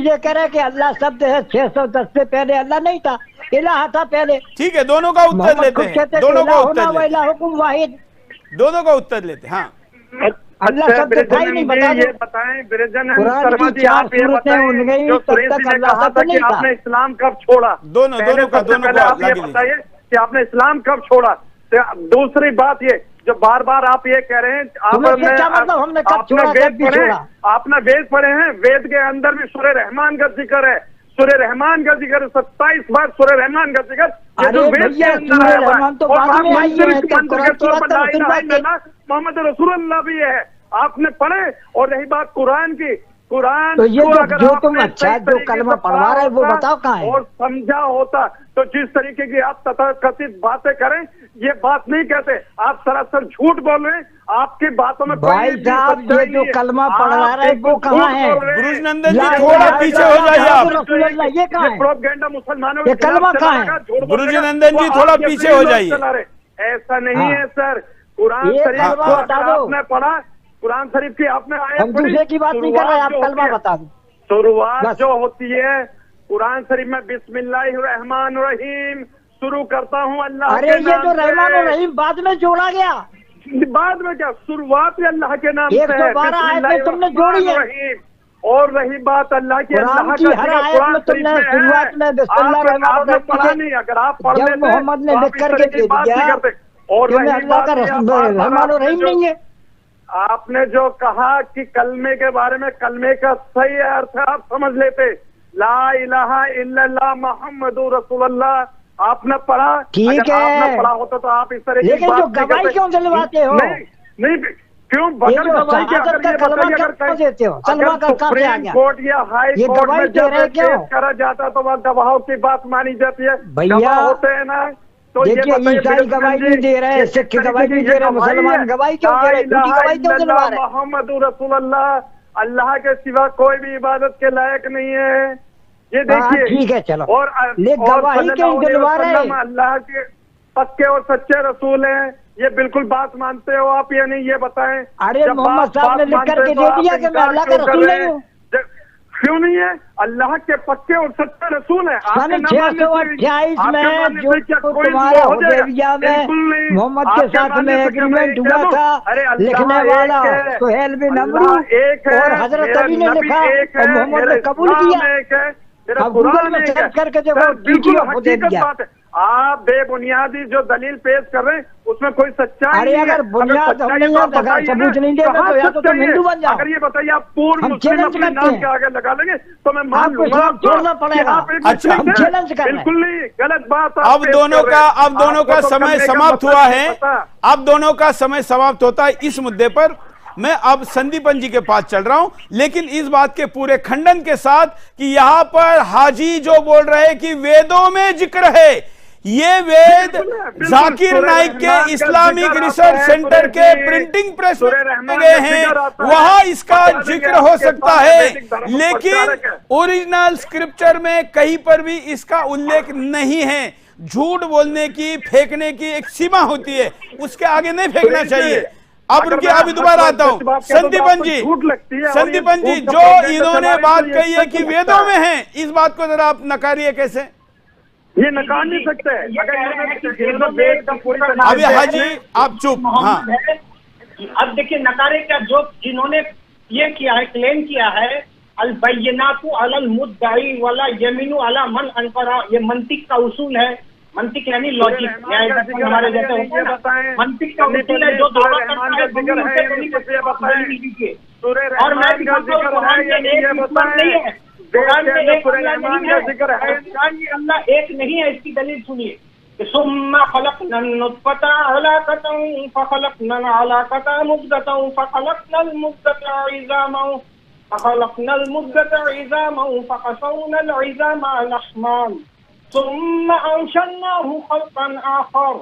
S6: ये कह रहे हैं कि अल्लाह शब्द है 610 से पहले अल्लाह नहीं था, इलाह था पहले।
S1: ठीक है, दोनों का उत्तर लेते हैं, दोनों का उत्तर लेते, दोनों का उत्तर लेते। हाँ,
S6: अल्लाह शब्द था ही नहीं।
S5: ये बताएं ब्रजन
S6: शर्मा जी, आप ये बताएं जो सुरेश जी ने कहा था कि
S5: आपने इस्लाम कब छोड़ा?
S1: दोनों का
S5: आप ये बताइए कि आपने इस्लाम कब छोड़ा। दूसरी बात ये, जो बार बार आप ये कह रहे हैं,
S6: तुम्हें क्या मतलब हमने कब छोड़ा, कब भी छोड़ा?
S5: आपने वेद पढ़े हैं, वेद के अंदर भी सूरह रहमान का जिक्र है, सूरह रहमान का जिक्र 27 बार सूरह रहमान का जिक्र।
S6: अरे भैया सूरह रहमान तो बाद में आई है,
S5: मोहम्मद रसूलुल्लाह भी है, आपने पढ़े। और रही बात कुरान की, कुरान
S6: तो ये जो तुम अच्छा जो कलमा पढ़वा रहे वो बताओ कहाँ है?
S5: और समझा होता तो जिस तरीके की आप तथाकथित बातें करें, ये बात नहीं कहते, आप सरासर झूठ बोल रहे हैं, आपकी बातों में
S6: भाई साहब ये जो कलमा पढ़वा रहे वो कहाँ है?
S1: ब्रुजनंदन जी थोड़ा पीछे हो जाइए आप।
S6: ये कहाँ है?
S5: प्रोपेगेंडा मुसलमानों
S6: ये कलमा कहाँ है?
S1: ब्रुजनंदन जी थोड़ा पीछे हो जाइए।
S5: ऐसा नहीं है सर, कुरान शरीफ को आपने पढ़ा, कुरान शरीफ की आपने
S6: हम दूसरे की बात नहीं कर रहे, आप कलमा बता दो।
S5: शुरुआत जो होती है कुरान शरीफ में बिस्मिल्लाहिर्रहमानिर्रहीम शुरू करता हूँ अल्लाह
S6: अरे ये जो रहमान और रहीम बाद में जोड़ा गया,
S5: बाद में क्या, शुरुआत अल्लाह के नाम से
S6: 112 आयत में तुमने जोड़ी है।
S5: और रही बात अल्लाह की,
S6: कुरान की हर आयत में तुमने शुरुआत में बिस्मिल्लाहिर्रहमानिर्रहीम पढ़ा नहीं।
S5: अगर आप पढ़ लेते
S6: मोहम्मद ने लिख करके दे दिया और अल्लाह का रहमान और रहीम नहीं है।
S5: आपने जो कहा कि कलमे के बारे में, कलमे का सही अर्थ आप समझ लेते, ला इलाहा इल्लल्लाह मुहम्मदुर रसूलुल्लाह, आपने पढ़ा।
S6: ठीक है,
S5: आपने पढ़ा होता तो आप इस तरह की
S6: लेकिन जो गवाही क्यों दिलवाते हो?
S5: नहीं क्यों बगैर गवाही के अगर ये बताइए, अगर सुप्रीम कोर्ट या हाई कोर्ट में जब केस करा जाता तो वह गवाहों की बात मानी जाती है।
S6: भैया
S5: होते हैं ना, तो
S6: देखिए ईसाई गवाही नहीं दे रहे, सिख गवाही नहीं दे रहे, मुसलमान गवाही क्यों दे रहे, झूठी गवाही क्यों दिलवा रहे?
S5: मोहम्मद रसूलुल्लाह, अल्लाह के सिवा कोई भी इबादत के लायक नहीं है, ये देखिए।
S6: ठीक है चलो,
S5: और
S6: गवाही क्यों दिलवा रहे?
S5: अल्लाह के पक्के और सच्चे रसूल हैं, ये बिल्कुल बात मानते हो आप या नहीं, ये बताएं।
S6: अरे मोहम्मद साहब ने लिख करके दे दिया कि मैं अल्लाह का रसूल नहीं हूँ।
S5: क्यों नहीं है? अल्लाह के पक्के और सच्चे रसूल है।
S6: 628 में जो तुम्हारा हुदैबिया में मोहम्मद के साथ में एग्रीमेंट हुआ था, लिखने वाला सुहेल बिन अमरू और हजरत अली ने लिखा और मोहम्मद ने कबूल किया। अब गूगल में सर्च करके देखो ट्रीटी ऑफ हुदैबिया।
S5: आप बेबुनियादी जो दलील पेश कर रहे हैं उसमें कोई सच्चाई नहीं है।
S6: अगर बुनियाद हम नहीं है, अगर सबूत नहीं देगा तो या तो तुम हिंदू बन जाओ।
S5: अगर ये बताइए आप पूर्व मुस्लिम अपने नाम के आगे लगा लेंगे तो मैं मान लूंगा,
S6: छोड़ना पड़ेगा।
S1: अच्छा,
S6: हम चैलेंज कर रहे हैं।
S5: बिल्कुल नहीं, गलत बात।
S1: अब दोनों का समय समाप्त हुआ है, अब दोनों का समय समाप्त होता है। इस मुद्दे पर मैं अब संदीपन जी के पास चल रहा हूं, लेकिन इस बात के पूरे खंडन के साथ कि यहां पर हाजी जो बोल रहे हैं कि वेदों में जिक्र है, ये वेद जाकिर नाइक के इस्लामिक रिसर्च सेंटर के प्रिंटिंग प्रेस में गए हैं, वहां इसका जिक्र हो सकता है, लेकिन ओरिजिनल स्क्रिप्चर में कहीं पर भी इसका उल्लेख नहीं है। झूठ बोलने की, फेंकने की एक सीमा होती है, उसके आगे नहीं फेंकना चाहिए। अब रुकिए, अभी दोबारा आता हूं संदीपन जी। संदीपन जी, जो इन्होंने बात कही है कि वेदों में है, इस बात को जरा आप नकारिए। कैसे
S5: ये नकार नहीं सकते?
S1: अभी हाजी आप चुप। हाँ,
S7: अब देखिए नकारे क्या, जो जिन्होंने ये किया है, क्लेम किया है अल बैयनातु अलल मुद्दाई वला यमीनु अला मन अनकरा, ये मंतिक का उसूल है। मंतिक यानी लॉजिक, हमारे जैसे होते हैं, मंतिक का उसूल है। जो दावा करता है और मैं अल्लाह एक नहीं है, इसकी दलील सुनिए। सुम्मा खलक़ना नुत्फ़ता अलक़तन फ़ख़लक़ना अलक़ता मुद्ग़तन फ़ख़लक़ना मुद्ग़ता इज़ामन फ़ख़लक़ना मुद्ग़ता इज़ामन फ़क़सवना इज़ामा लहमन सुम्मा अंशअनाहु ख़ल्क़न आख़र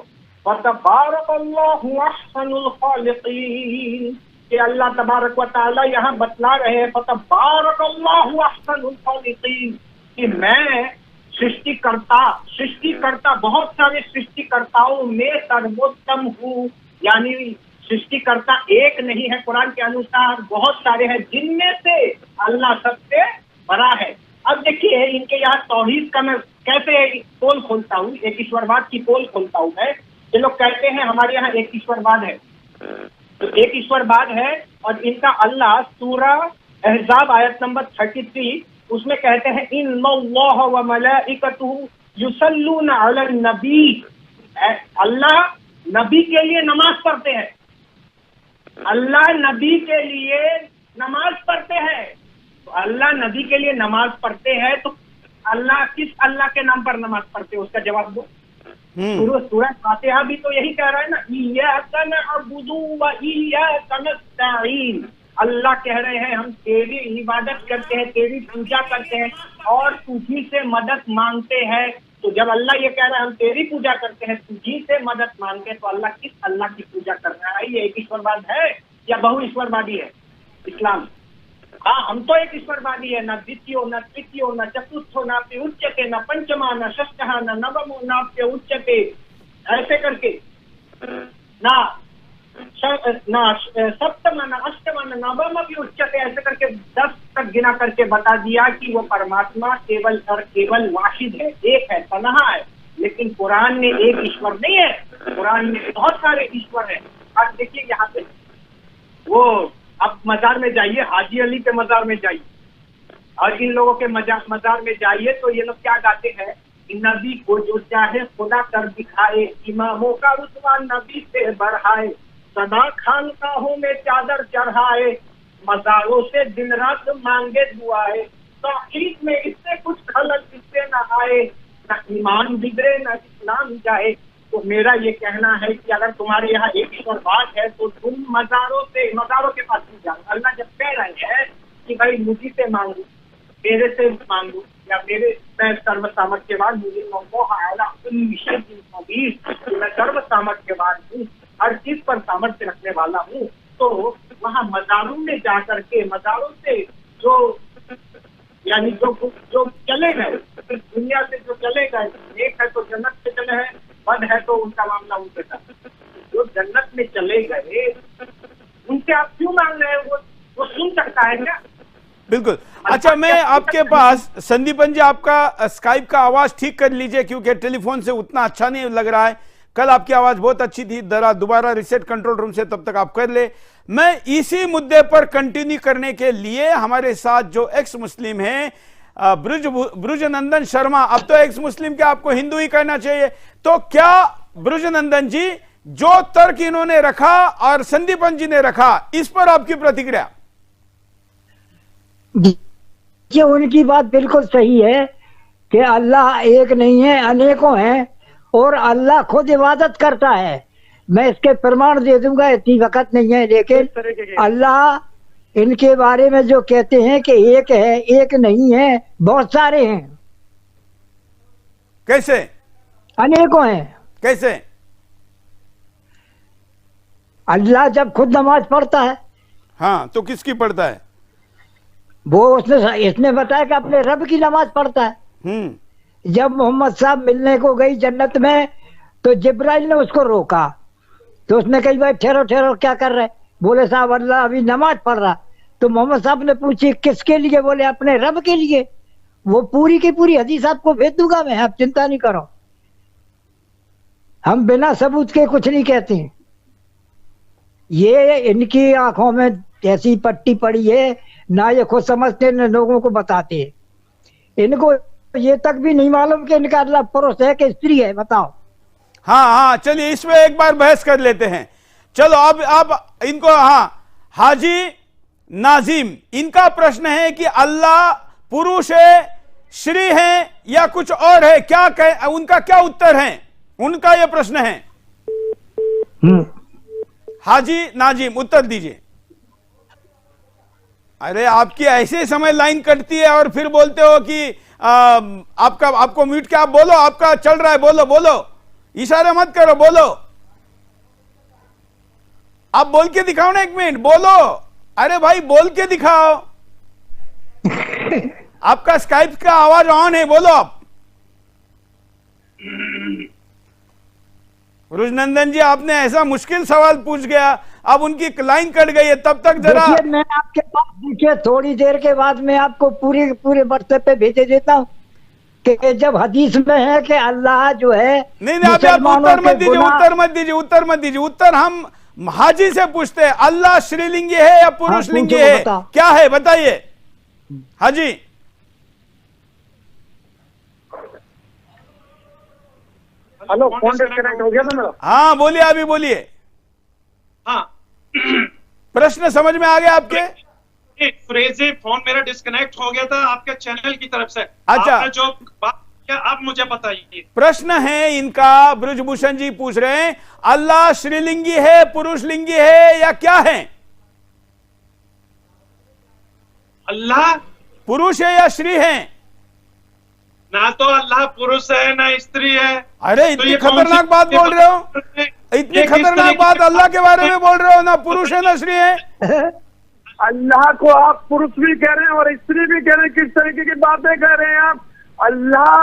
S7: फ़तबारकल्लाहु अहसनुल ख़ालिक़ीन। कि अल्लाह तबारक व तआला यहाँ बतला रहे हैं फ़तबारकल्लाहु अहसनुल ख़ालिक़ीन कि मैं सृष्टिकर्ता बहुत सारे सृष्टिकर्ताओं में सर्वोत्तम हूँ। यानी सृष्टिकर्ता एक नहीं है, कुरान के अनुसार बहुत सारे हैं, जिनमें से अल्लाह सबसे बड़ा है। अब देखिए इनके यहाँ तौहीद का मैं कैसे पोल खोलता हूँ, एक ईश्वरवाद की पोल खोलता हूँ मैं। ये लोग कहते हैं हमारे यहाँ एक ईश्वरवाद है, तो एक ईश्वरवाद है, और इनका अल्लाह सूरा अहज़ाब आयत नंबर 33 उसमें कहते हैं इन्नल्लाह व मलाइकतुहु युसल्लूना अलन नबी। अल्लाह नबी के लिए नमाज पढ़ते हैं। अल्लाह नबी के लिए नमाज पढ़ते हैं, तो अल्लाह नबी के लिए नमाज पढ़ते हैं, तो अल्लाह किस अल्लाह के नाम पर नमाज पढ़ते हैं, उसका जवाब दो। सूरह फातिहा भी तो यही कह रहा है ना, इय्याका नअबुदु व इय्याका नस्तईन। अल्लाह कह रहे हैं हम तेरी इबादत करते हैं, तेरी पूजा करते हैं और तुझी से मदद मांगते हैं। तो जब अल्लाह ये कह रहा है हम तेरी पूजा करते हैं, तुझी से मदद मांगते हैं, तो अल्लाह किस अल्लाह की पूजा कर रहा है? ये एक ईश्वरवाद है या बहु ईश्वरवादी है इस्लाम? हाँ, हम तो एक ईश्वरवादी है, न द्वितीयो न तृतीयो न चतुर्थो नाप्य उच्यते, न पंचमा न षष्ठः न नवमो नाप्य उच्यते, ऐसे करके ना सप्तम न अष्टम न नवम भी उच्चते, ऐसे करके 10 तक गिना करके बता दिया कि वो परमात्मा केवल और केवल वाहिद है, एक है, तन्हा है। लेकिन कुरान में एक ईश्वर नहीं है, कुरान में बहुत सारे ईश्वर हैं। आज देखिए यहाँ पे वो अब मजार में जाइए, हाजी अली के मजार में जाइए और इन लोगों के मजार में जाइए तो ये लोग क्या गाते हैं, नबी को जो चाहे खुदा कर दिखाए, इमामों का रुतबा नबी से बढ़ाए, सदा खानकाहों में चादर चढ़ाए, मजारों से दिन रात मांगे दुआए, तौहीद में इससे कुछ खलल इससे न आए, न ईमान बिगड़े न इस्लाम जाए। तो मेरा ये कहना है कि अगर तुम्हारे यहाँ एक ईश्वरवाद है तो तुम मजारों के पास नहीं जाओ। अल्लाह जब कह रहे हैं कि भाई मुझी से मांगू, मेरे से मांगू, या मैं सर्व सामर्थ्यवान, मुझे मैं सर्व सामर्थ्यवान हूँ, हर चीज पर सामर्थ्य रखने वाला हूँ, तो वहाँ मजारों में जाकर के, मजारों से जो यानी जो चले गए, दुनिया से जो चले गए, एक है तो जन्नत से चले हैं, बद है तो उनका मामला उनके साथ। जो जन्नत में चले गए उनसे आप क्यों मांग रहे हैं? वो सुन सकता है क्या?
S1: बिल्कुल। अच्छा, मैं आपके पास संदीपन जी आपका स्काइप का आवाज ठीक कर लीजिए, क्योंकि टेलीफोन से उतना अच्छा नहीं लग रहा है। कल आपकी आवाज बहुत अच्छी थी, दोबारा रिसेट कंट्रोल रूम से तब तक आप कर ले। मैं इसी मुद्दे पर कंटिन्यू करने के लिए हमारे साथ जो एक्स मुस्लिम हैं ब्रुजनंदन शर्मा, अब तो एक्स मुस्लिम के आपको हिंदू ही कहना चाहिए, तो क्या ब्रुजनंदन जी जो तर्क इन्होंने रखा और संदीपन जी ने रखा, इस पर आपकी प्रतिक्रिया?
S6: ये उनकी बात बिल्कुल सही है कि अल्लाह एक नहीं है, अनेकों हैं और अल्लाह खुद इबादत करता है। मैं इसके प्रमाण दे दूंगा, इतनी वक्त नहीं है, लेकिन अल्लाह इनके बारे में जो कहते हैं कि एक है, एक नहीं है, बहुत सारे हैं।
S1: कैसे?
S6: अनेकों हैं।
S1: कैसे?
S6: अल्लाह जब खुद नमाज पढ़ता है,
S1: हाँ, तो किसकी पढ़ता है?
S6: वो इसने बताया कि अपने रब की नमाज पढ़ता है। जब मोहम्मद साहब मिलने को गई जन्नत में, तो जिब्राइल ने उसको रोका, तो उसने कही भाई ठहरो ठहरो, क्या कर रहे? बोले साहब अल्लाह अभी नमाज पढ़ रहा। तो मोहम्मद साहब ने पूछी किसके लिए? बोले अपने रब के लिए। वो पूरी की पूरी हदीस आपको भेज दूंगा मैं, आप चिंता नहीं करो। हम बिना सबूत के कुछ नहीं कहते हैं। ये इनकी आंखों में ऐसी पट्टी पड़ी है, ना ये खुद समझते न लोगों को बताते। इनको ये तक भी नहीं मालूम कि इनका अल्लाह पुरुष है कि स्त्री है, बताओ।
S1: हाँ, चलिए इसमें एक बार बहस कर लेते हैं। चलो अब इनको, हाँ, हाजी नाजिम, इनका प्रश्न है कि अल्लाह पुरुष है, श्री है या कुछ और है, क्या उनका क्या उत्तर है? उनका यह प्रश्न है। हाजी नाजिम, उत्तर दीजिए। अरे आपकी ऐसे समय लाइन कटती है और फिर बोलते हो कि आपको म्यूट के, आप बोलो, आपका चल रहा है, बोलो, इशारे मत करो, बोलो। आप बोल के दिखाओ ना, 1 मिनट बोलो। अरे भाई बोल के दिखाओ। आपका स्काइप का आवाज ऑन है, बोलो आप। ब्रुजनंदन जी, आपने ऐसा मुश्किल सवाल पूछ गया, अब उनकी लाइन कट गई है, तब तक जरा
S6: मैं आपके पास, देखिए थोड़ी देर के बाद मैं आपको पूरे व्हाट्सएप पे भेजे देता हूँ कि जब हदीस में है कि अल्लाह जो है,
S1: नहीं, आप उत्तर मत दीजिए। उत्तर हम हाजी से पूछते हैं, अल्लाह श्रीलिंगी है या पुरुष लिंगी है, क्या है बताइए हाजी।
S5: हेलो, फोन डिस्कनेक्ट हो गया था मेरा।
S1: हाँ बोलिए, अभी बोलिए।
S4: हाँ
S1: प्रश्न समझ में आ गया आपके?
S4: सुरेश जी, फोन मेरा डिस्कनेक्ट हो गया था आपके चैनल की तरफ से।
S1: अच्छा,
S4: आपने जो बात किया आप मुझे बताइए।
S1: प्रश्न है इनका, ब्रजभूषण जी पूछ रहे हैं अल्लाह श्रीलिंगी है, पुरुष लिंगी है या क्या है?
S4: अल्लाह
S1: पुरुष है या श्री है?
S4: ना तो अल्लाह पुरुष है ना स्त्री है।
S1: अरे
S4: तो
S1: इतनी
S4: ये कौन
S1: खतरनाक
S4: सी
S1: बात बोल रहे हो, इतनी
S4: ये किस
S1: खतरनाक
S4: तरीके
S1: बात
S4: की
S1: अल्लाह के बारे में बोल रहे हो, ना पुरुष है ना श्री है।
S5: अल्लाह को आप पुरुष भी कह रहे हैं और स्त्री भी कह रहे हैं, किस तरीके की बातें कह रहे हैं आप? अल्लाह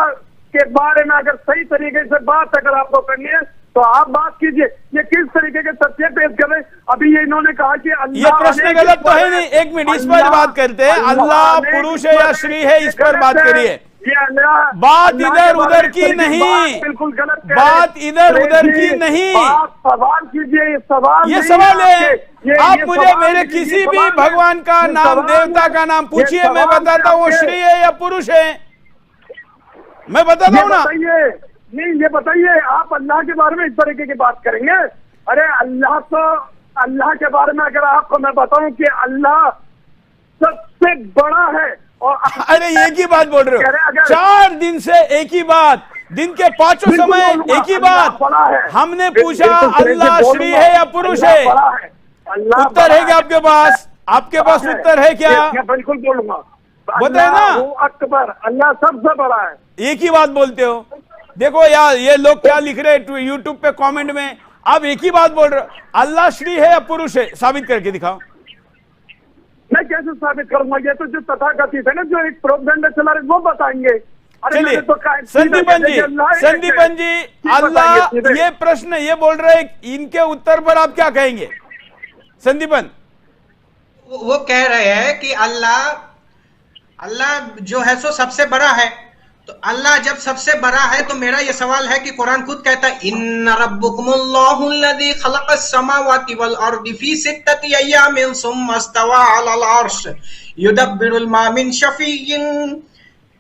S5: के बारे में अगर सही तरीके से बात अगर आपको करनी है तो आप बात कीजिए। ये किस तरीके के तथ्य पेश कर रहे हैं? अभी ये इन्होंने कहा कि अल्लाह,
S1: ये प्रश्न गलत तो है नहीं। एक मिनट, इस पर बात करते हैं, अल्लाह पुरुष है या श्री है, इस पर बात करिए।
S5: ये अल्लाह
S1: बात इधर उधर की नहीं,
S5: बिल्कुल गलत कह रहे हैं।
S1: बात इधर उधर की नहीं।
S5: आप सवाल कीजिए, ये सवाल
S1: ये
S5: नहीं
S1: सवाल है।
S5: आपके।
S1: आप
S5: ये
S1: मुझे
S5: सवाल
S1: मेरे
S5: कीजिए,
S1: किसी
S5: ये
S1: भी
S5: सवाल
S1: भगवान का
S5: ये
S1: नाम,
S5: सवाल
S1: देवता का नाम पूछिए,
S5: ये
S1: मैं
S5: सवाल
S1: बताता हूँ वो
S5: आपके।
S1: श्री है या पुरुष है, मैं बताता हूँ ना।
S5: बताइए, नहीं ये बताइए, आप अल्लाह के बारे में इस तरीके की बात करेंगे? अरे अल्लाह तो, अल्लाह के बारे में अगर आपको मैं बताऊं कि अल्लाह सबसे बड़ा है और
S1: अरे एक ही बात बोल रहे हो, 4 दिन से एक ही बात, दिन के 5 समय एक ही बात। हमने पूछा अल्लाह श्री है या पुरुष है, उत्तर है क्या आपके पास? आपके पास उत्तर है क्या?
S5: बिल्कुल बोलूंगा,
S1: बताए ना,
S5: अकबर, अल्लाह सबसे बड़ा है।
S1: एक ही बात बोलते हो। देखो यार, ये लोग क्या लिख रहे हैं यूट्यूब पे कमेंट में, आप एक ही बात बोल रहे हो, अल्लाह श्री है या पुरुष है, साबित करके दिखाओ।
S5: मैं कैसे साबित करूंगा? ये तो जो तथाकथित है ना, जो एक प्रोपेगेंडा चला रहे वो बताएंगे।
S1: चलिए संदीपन जी, संदीपन जी, अल्लाह, ये प्रश्न ये बोल रहे हैं, इनके उत्तर पर आप क्या कहेंगे संदीपन?
S8: वो कह रहे हैं कि अल्लाह जो है सो सबसे बड़ा है। तो अल्लाह जब सबसे बड़ा है तो मेरा ये सवाल है कि कुरान खुद कहता है इन्ना रब्बुकुमुल्लाहु अल्लज़ी खलक़स समावाति वल अर्दि फी सित्तति अय्यामिन सुम्मा इस्तवा अलल अर्श युदब्बिरुल मा मिन शफ़ीइन।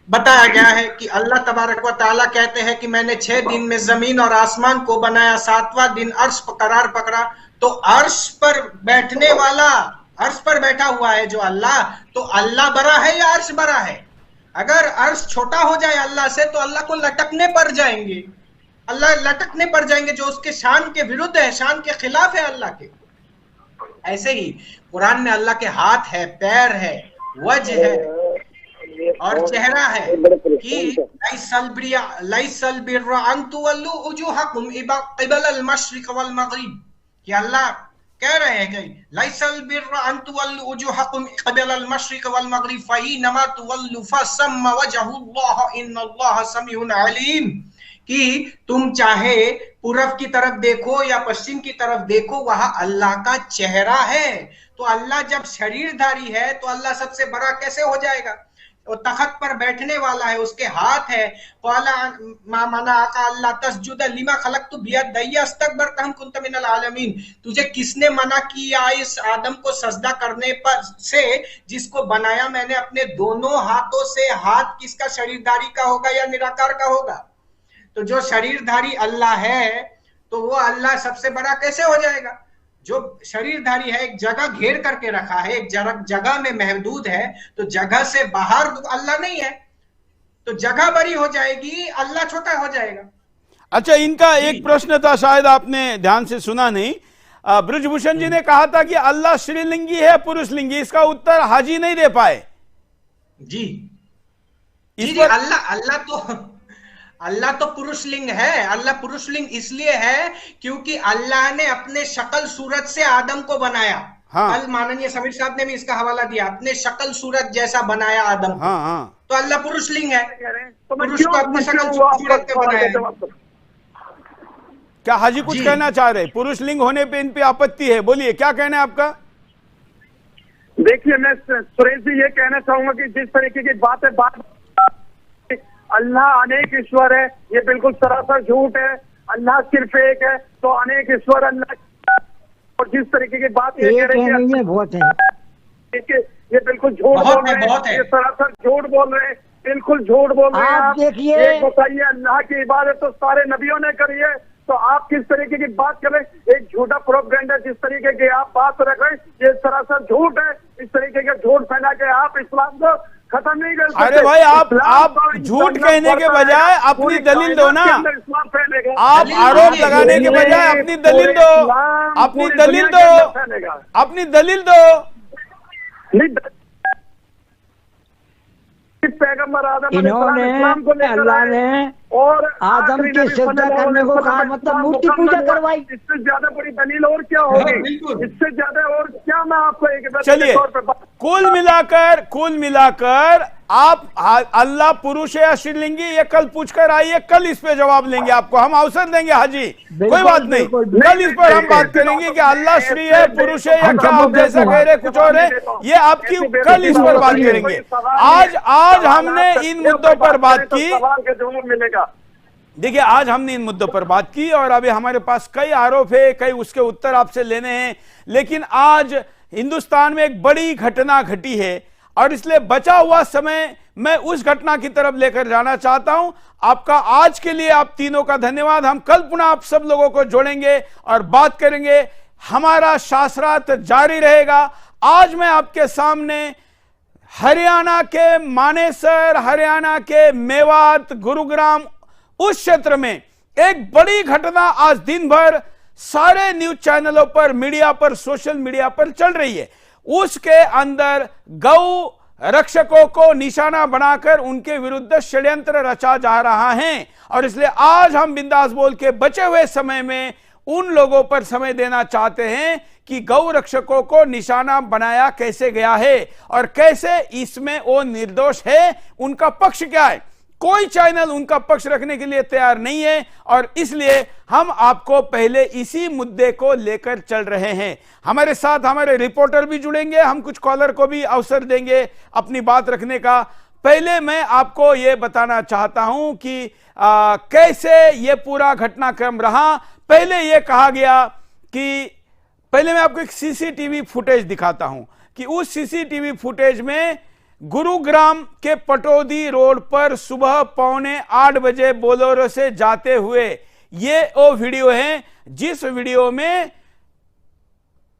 S8: बताया गया है कि अल्लाह तबारक व तआला कहते हैं कि मैंने 6 दिन में जमीन और आसमान को बनाया, 7वां दिन अर्श पर करार पकड़ा। तो अर्श पर बैठने वाला, अर्श पर बैठा हुआ है जो अल्लाह, तो अल्लाह बड़ा है या अर्श बड़ा है? अगर अर्श छोटा हो जाए अल्लाह से तो अल्लाह को लटकने पड़ जाएंगे, अल्लाह लटकने पड़ जाएंगे, जो उसके शान के विरुद्ध है, शान के खिलाफ है अल्लाह के। ऐसे ही कुरान में अल्लाह के हाथ है, पैर है, वजह है और चेहरा है कि लाइसल बिर्रा अन तुवल्लू वुजूहकुम क़िबल अल-मशरिक़ वल मग़रिब, कि अल्लाह कह रहे हैं कि लाइसल बिर्रा अन तुवल्लू वुजूहकुम क़िबल अल-मशरिक़ वल मग़रिब फ़इन्नमा तुवल्लू फसम्मा वजहुल्लाह इन्नल्लाह समीउन अलीम, कि तुम चाहे पूरब की तरफ देखो या पश्चिम की तरफ देखो, वहां अल्लाह का चेहरा है। तो अल्लाह जब शरीरधारी है तो अल्लाह सबसे बड़ा कैसे हो जाएगा? वो तख्त पर बैठने वाला है, उसके हाथ है। तुझे किसने मना किया इस आदम को सजदा करने पर से जिसको बनाया मैंने अपने दोनों हाथों से? हाथ किसका शरीरधारी का होगा या निराकार का होगा? तो जो शरीरधारी अल्लाह है तो वो अल्लाह सबसे बड़ा कैसे हो जाएगा? जो शरीरधारी है, एक जगह घेर करके रखा है, एक जगह में महदूद है, तो जगह से बाहर अल्लाह नहीं है, तो जगह बड़ी हो जाएगी, अल्लाह छोटा हो जाएगा।
S1: अच्छा, इनका एक प्रश्न था, शायद आपने ध्यान से सुना नहीं। ब्रजभूषण जी ने कहा था कि अल्लाह श्रीलिंगी है पुरुष लिंगी, इसका उत्तर हाजी नहीं दे पाए।
S8: जी जी, अल्लाह तो पुरुष लिंग है। अल्लाह पुरुष लिंग इसलिए है क्योंकि अल्लाह ने अपने शक्ल सूरत से आदम को बनाया। हाँ। कल माननीय समीर साहब ने भी इसका हवाला दिया, अपने शक्ल सूरत जैसा बनाया आदम को। हाँ। तो अल्लाह पुरुष लिंग है, पुरुष को अपने शक्ल सूरत पे बनाया।
S1: क्या हाजी कुछ कहना चाह रहे? पुरुष लिंग होने पे इन पे आपत्ति है, बोलिए क्या कहना है आपका?
S5: देखिए, मैं सुरेश जी ये कहना चाहूंगा कि जिस तरीके की बात अल्लाह अनेक ईश्वर है, ये बिल्कुल सरासर झूठ है। अल्लाह सिर्फ एक है, तो अनेक ईश्वर अल्लाह। और जिस तरीके की बात ये कह रहे हैं
S6: बहुत है,
S5: ये बिल्कुल झूठ बोल रहे हैं, ये सरासर झूठ बोल रहे हैं, बिल्कुल झूठ बोल रहे हैं।
S6: आप देखिए,
S5: बताइए, अल्लाह की इबादत तो सारे नबियों ने करी है, तो आप किस तरीके की बात करें, एक झूठा प्रोपेगेंडा जिस तरीके की आप बात रखें, ये सरासर झूठ है। इस तरीके का झूठ फैला के आप इस्लाम को खत्म नहीं कर सकते।
S1: अरे भाई आप झूठ कहने के बजाय अपनी दलील दो ना, आप आरोप लगाने के बजाय अपनी दलील दो, अपनी दलील दो, अपनी दलील दो।
S5: पैगंबर आदम
S6: इन्होंने अल्लाह ने
S5: और
S6: आदम की सिजदा करने को कहा, मतलब मूर्ति पूजा करवाई।
S5: इससे ज्यादा बड़ी दलील और क्या होगी, इससे ज्यादा और क्या मैं आपको एक
S1: चलिए कुल मिलाकर आप अल्लाह पुरुष है या श्रीलिंगी, ये कल पूछकर आइए, कल इस पे जवाब लेंगे आपको, हम अवसर देंगे हाजी, कोई बात नहीं, कल इस पर हम बात करेंगे कि अल्लाह श्री है, पुरुष है, या क्या आप जैसा कह रहे कुछ और है, ये आपकी कल इस पर बात करेंगे। आज हमने इन मुद्दों पर बात की, देखिए आज हमने इन मुद्दों पर बात की और अभी हमारे पास कई आरोप है, कई उसके उत्तर आपसे लेने हैं, लेकिन आज हिंदुस्तान में एक बड़ी घटना घटी है और इसलिए बचा हुआ समय मैं उस घटना की तरफ लेकर जाना चाहता हूं। आपका आज के लिए आप तीनों का धन्यवाद। हम कल पुनः आप सब लोगों को जोड़ेंगे और बात करेंगे, हमारा शास्त्रार्थ जारी रहेगा। आज मैं आपके सामने हरियाणा के मानेसर, हरियाणा के मेवात, गुरुग्राम उस क्षेत्र में एक बड़ी घटना आज दिन भर सारे न्यूज चैनलों पर, मीडिया पर, सोशल मीडिया पर चल रही है। उसके अंदर गौ रक्षकों को निशाना बनाकर उनके विरुद्ध षड्यंत्र रचा जा रहा है और इसलिए आज हम बिंदास बोल के बचे हुए समय में उन लोगों पर समय देना चाहते हैं कि गौ रक्षकों को निशाना बनाया कैसे गया है और कैसे इसमें वो निर्दोष है, उनका पक्ष क्या है। कोई चैनल उनका पक्ष रखने के लिए तैयार नहीं है और इसलिए हम आपको पहले इसी मुद्दे को लेकर चल रहे हैं। हमारे साथ हमारे रिपोर्टर भी जुड़ेंगे, हम कुछ कॉलर को भी अवसर देंगे अपनी बात रखने का। पहले मैं आपको यह बताना चाहता हूं कि कैसे यह पूरा घटनाक्रम रहा। पहले यह कहा गया कि पहले मैं आपको एक सीसीटीवी फुटेज दिखाता हूं कि उस सीसीटीवी फुटेज में गुरुग्राम के पटौदी रोड पर सुबह 7:45 बजे बोलेरो से जाते हुए ये वो वीडियो है जिस वीडियो में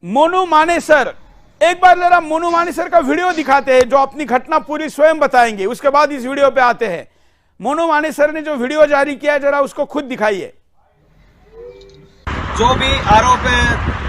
S1: मोनू मानेसर, एक बार जरा मोनू मानेसर का वीडियो दिखाते हैं जो अपनी घटना पूरी स्वयं बताएंगे, उसके बाद इस वीडियो पे आते हैं। मोनू मानेसर ने जो वीडियो जारी किया जरा उसको खुद दिखाइए।
S9: जो भी आरोप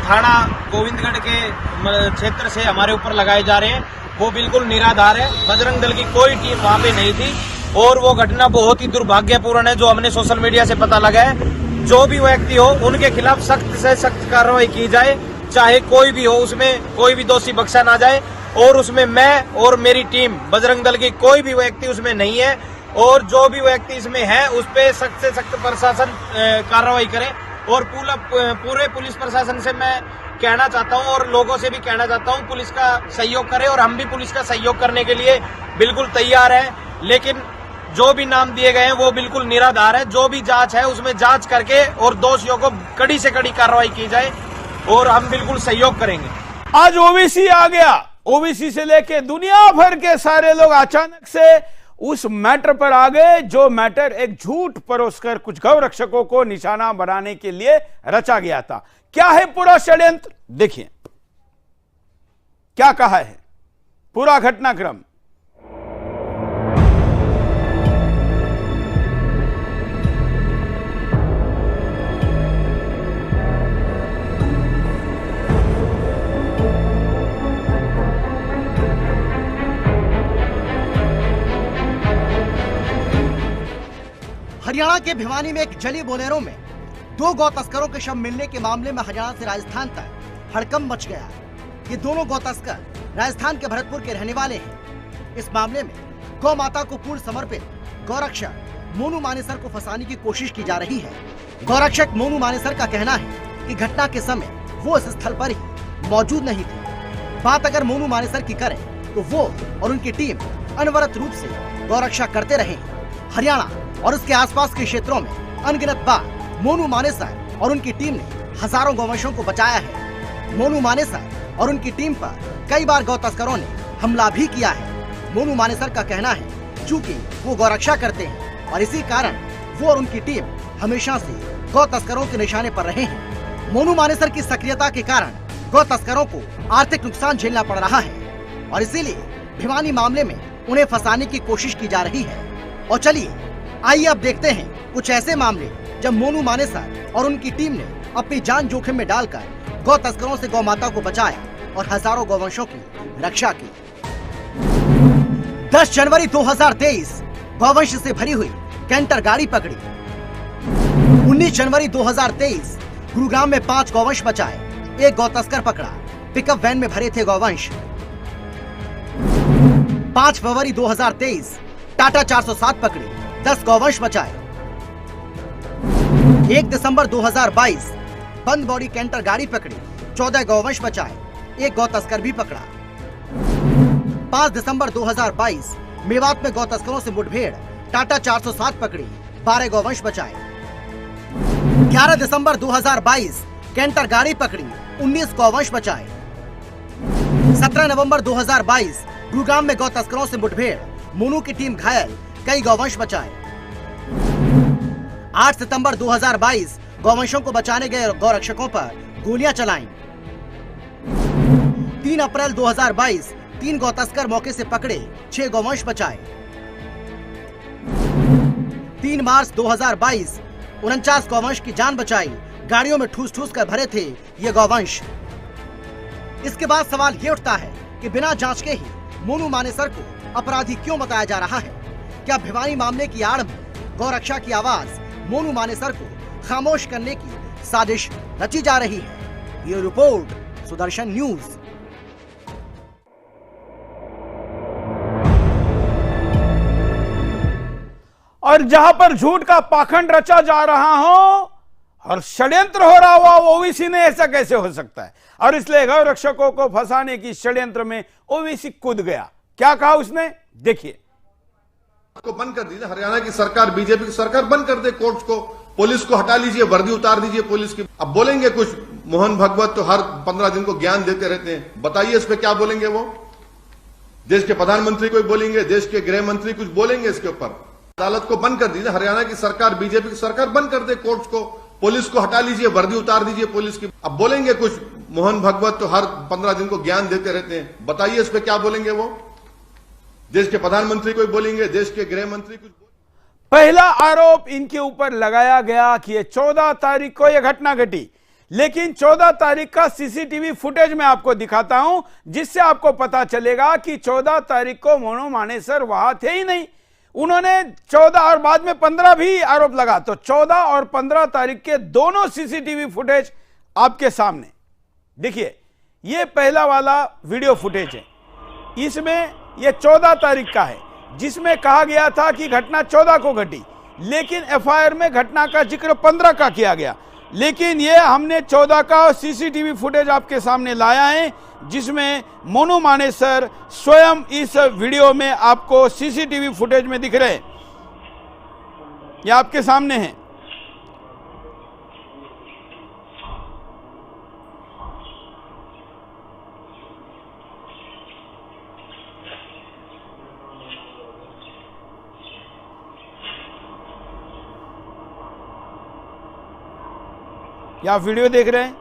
S9: थाना गोविंदगढ़ के क्षेत्र से हमारे ऊपर लगाए जा रहे हैं वो बिल्कुल निराधार है। बजरंग दल की कोई टीम वहां पे नहीं थी और वो घटना बहुत ही दुर्भाग्यपूर्ण है जो हमने सोशल मीडिया से पता लगा है। जो भी व्यक्ति हो उनके खिलाफ सख्त से सख्त कार्रवाई की जाए, चाहे कोई भी हो, उसमें कोई भी दोषी बख्शा ना जाए। और उसमें मैं और मेरी टीम बजरंग दल की कोई भी व्यक्ति उसमें नहीं है और जो भी व्यक्ति इसमें है उस पर सख्त से सख्त प्रशासन कार्रवाई करे। और पूरे पुलिस प्रशासन से मैं कहना चाहता हूं और लोगों से भी कहना चाहता हूं पुलिस का सहयोग करें और हम भी पुलिस का सहयोग करने के लिए बिल्कुल तैयार हैं। लेकिन जो भी नाम दिए गए हैं वो बिल्कुल निराधार है। जो भी जांच है उसमें जांच करके और दोषियों को कड़ी से कड़ी कार्रवाई की जाए और हम बिल्कुल सहयोग करेंगे।
S1: आज ओबीसी आ गया, ओबीसी से लेके दुनिया भर के सारे लोग अचानक से उस मैटर पर आ गए जो मैटर एक झूठ परोसकर कुछ गौ रक्षकों को निशाना बनाने के लिए रचा गया था। क्या है पूरा षड्यंत्र, देखिए क्या कहा है पूरा घटनाक्रम।
S10: हरियाणा के भिवानी में एक जली बोलेरो में 2 गौ तस्करों के शव मिलने के मामले में हरियाणा से राजस्थान तक हड़कंप मच गया है। ये दोनों गौ तस्कर राजस्थान के भरतपुर के रहने वाले हैं। इस मामले में गौ माता को पूर्ण समर्पित गौरक्षक मोनू मानेसर को फंसाने की कोशिश की जा रही है। गौरक्षक मोनू मानेसर का कहना है कि घटना के समय वो इस स्थल पर ही मौजूद नहीं थे। बात अगर मोनू मानेसर की करें तो वो और उनकी टीम अनवरत रूप से गौरक्षा करते रहे हैं। हरियाणा और उसके आसपास के क्षेत्रों में अनगिनत बार मोनू मानेसर और उनकी टीम ने हजारों गौवंशों को बचाया है। मोनू मानेसर और उनकी टीम पर कई बार गौ तस्करों ने हमला भी किया है। मोनू मानेसर का कहना है चूंकि वो गौरक्षा करते हैं और इसी कारण वो और उनकी टीम हमेशा से गौ तस्करों के निशाने पर रहे हैं। मोनू मानेसर की सक्रियता के कारण गौ तस्करों को आर्थिक नुकसान झेलना पड़ रहा है और इसीलिए भिवानी मामले में उन्हें फंसाने की कोशिश की जा रही है। और चलिए आइए अब देखते हैं कुछ ऐसे मामले जब मोनू मानेसर और उनकी टीम ने अपनी जान जोखिम में डालकर गौ तस्करों से गौ माता को बचाया और हजारों गौवंशों की रक्षा की। 10 जनवरी 2023 गौवंश से भरी हुई कैंटर गाड़ी पकड़ी। 19 जनवरी 2023 गुरुग्राम में 5 गौवंश बचाए, 1 गौ तस्कर पकड़ा। पिकअप वैन में भरे थे गौवंश। 5 फरवरी 2023 टाटा 407 पकड़ी, 10 गौवंश बचाए। 1 दिसंबर 2022 बंद बॉडी कैंटर गाड़ी पकड़ी, 14 गौवंश बचाए, 1 गौ तस्कर भी पकड़ा। 5 दिसंबर 2022 मेवात में गौ तस्करों से मुठभेड़, टाटा 407 पकड़ी, 12 गौवंश बचाए। 11 दिसंबर 2022 कैंटर गाड़ी पकड़ी, 19 गौवंश बचाए। 17 नवंबर 2022 गुरुग्राम में गौ तस्करों से मुठभेड़, मोनू की टीम घायल, कई गौवंश बचाए। 8 सितंबर 2022 गौवंशों को बचाने गए गौरक्षकों पर गोलियां चलाईं। 3 अप्रैल 2022 3 गौ तस्कर मौके से पकड़े, 6 गौवंश बचाए। 3 मार्च 2022 49 गौवंश की जान बचाई, गाड़ियों में ठूस ठूस कर भरे थे ये गौवंश। इसके बाद सवाल ये उठता है कि बिना जांच के ही मोनू मानेसर को अपराधी क्यों बताया जा रहा है? क्या भिवानी मामले की आड़ में गौरक्षा की आवाज मोनू मानेसर को खामोश करने की साजिश रची जा रही है? ये रिपोर्ट सुदर्शन न्यूज।
S1: और जहां पर झूठ का पाखंड रचा जा रहा हो और षड्यंत्र हो रहा हुआ ओवीसी ने, ऐसा कैसे हो सकता है? और इसलिए गौ रक्षकों को फंसाने की षड्यंत्र में ओवीसी कूद गया। क्या कहा उसने, देखिए।
S11: को बंद कर दीजिए, हरियाणा की सरकार, बीजेपी की सरकार बंद कर दे कोर्ट्स को, पुलिस को हटा लीजिए, वर्दी उतार दीजिए पुलिस की। अब बोलेंगे कुछ, मोहन भागवत तो हर 15 दिन को ज्ञान देते रहते हैं, बताइए इस पे क्या बोलेंगे वो? देश के प्रधानमंत्री को बोलेंगे, देश के गृह मंत्री कुछ बोलेंगे इसके ऊपर? अदालत को बंद कर दीजिए, हरियाणा की सरकार, बीजेपी की सरकार बंद कर दे कोर्ट्स को, पुलिस को हटा लीजिए, वर्दी उतार दीजिए पुलिस की। अब बोलेंगे कुछ, मोहन भागवत तो हर 15 दिन को ज्ञान देते रहते हैं, बताइए इस पे क्या बोलेंगे वो? देश के प्रधानमंत्री को बोलेंगे, देश के गृह मंत्री कुछ।
S1: पहला आरोप इनके ऊपर लगाया गया कि ये 14 तारीख को यह घटना घटी, लेकिन 14 तारीख का सीसीटीवी फुटेज मैं आपको दिखाता हूं, जिससे आपको पता चलेगा कि 14 तारीख को मोनू मानेसर वहां थे ही नहीं। उन्होंने 14 और बाद में 15 भी आरोप लगा, तो 14 और 15 तारीख के दोनों सीसीटीवी फुटेज आपके सामने देखिए। ये पहला वाला वीडियो फुटेज है, इसमें यह 14 तारीख का है, जिसमें कहा गया था कि घटना 14 को घटी, लेकिन एफआईआर में घटना का जिक्र 15 का किया गया। लेकिन ये हमने 14 का सीसीटीवी फुटेज आपके सामने लाया है, जिसमें मोनू मानेसर स्वयं इस वीडियो में आपको सीसीटीवी फुटेज में दिख रहे हैं। ये आपके सामने है। आप वीडियो देख रहे हैं,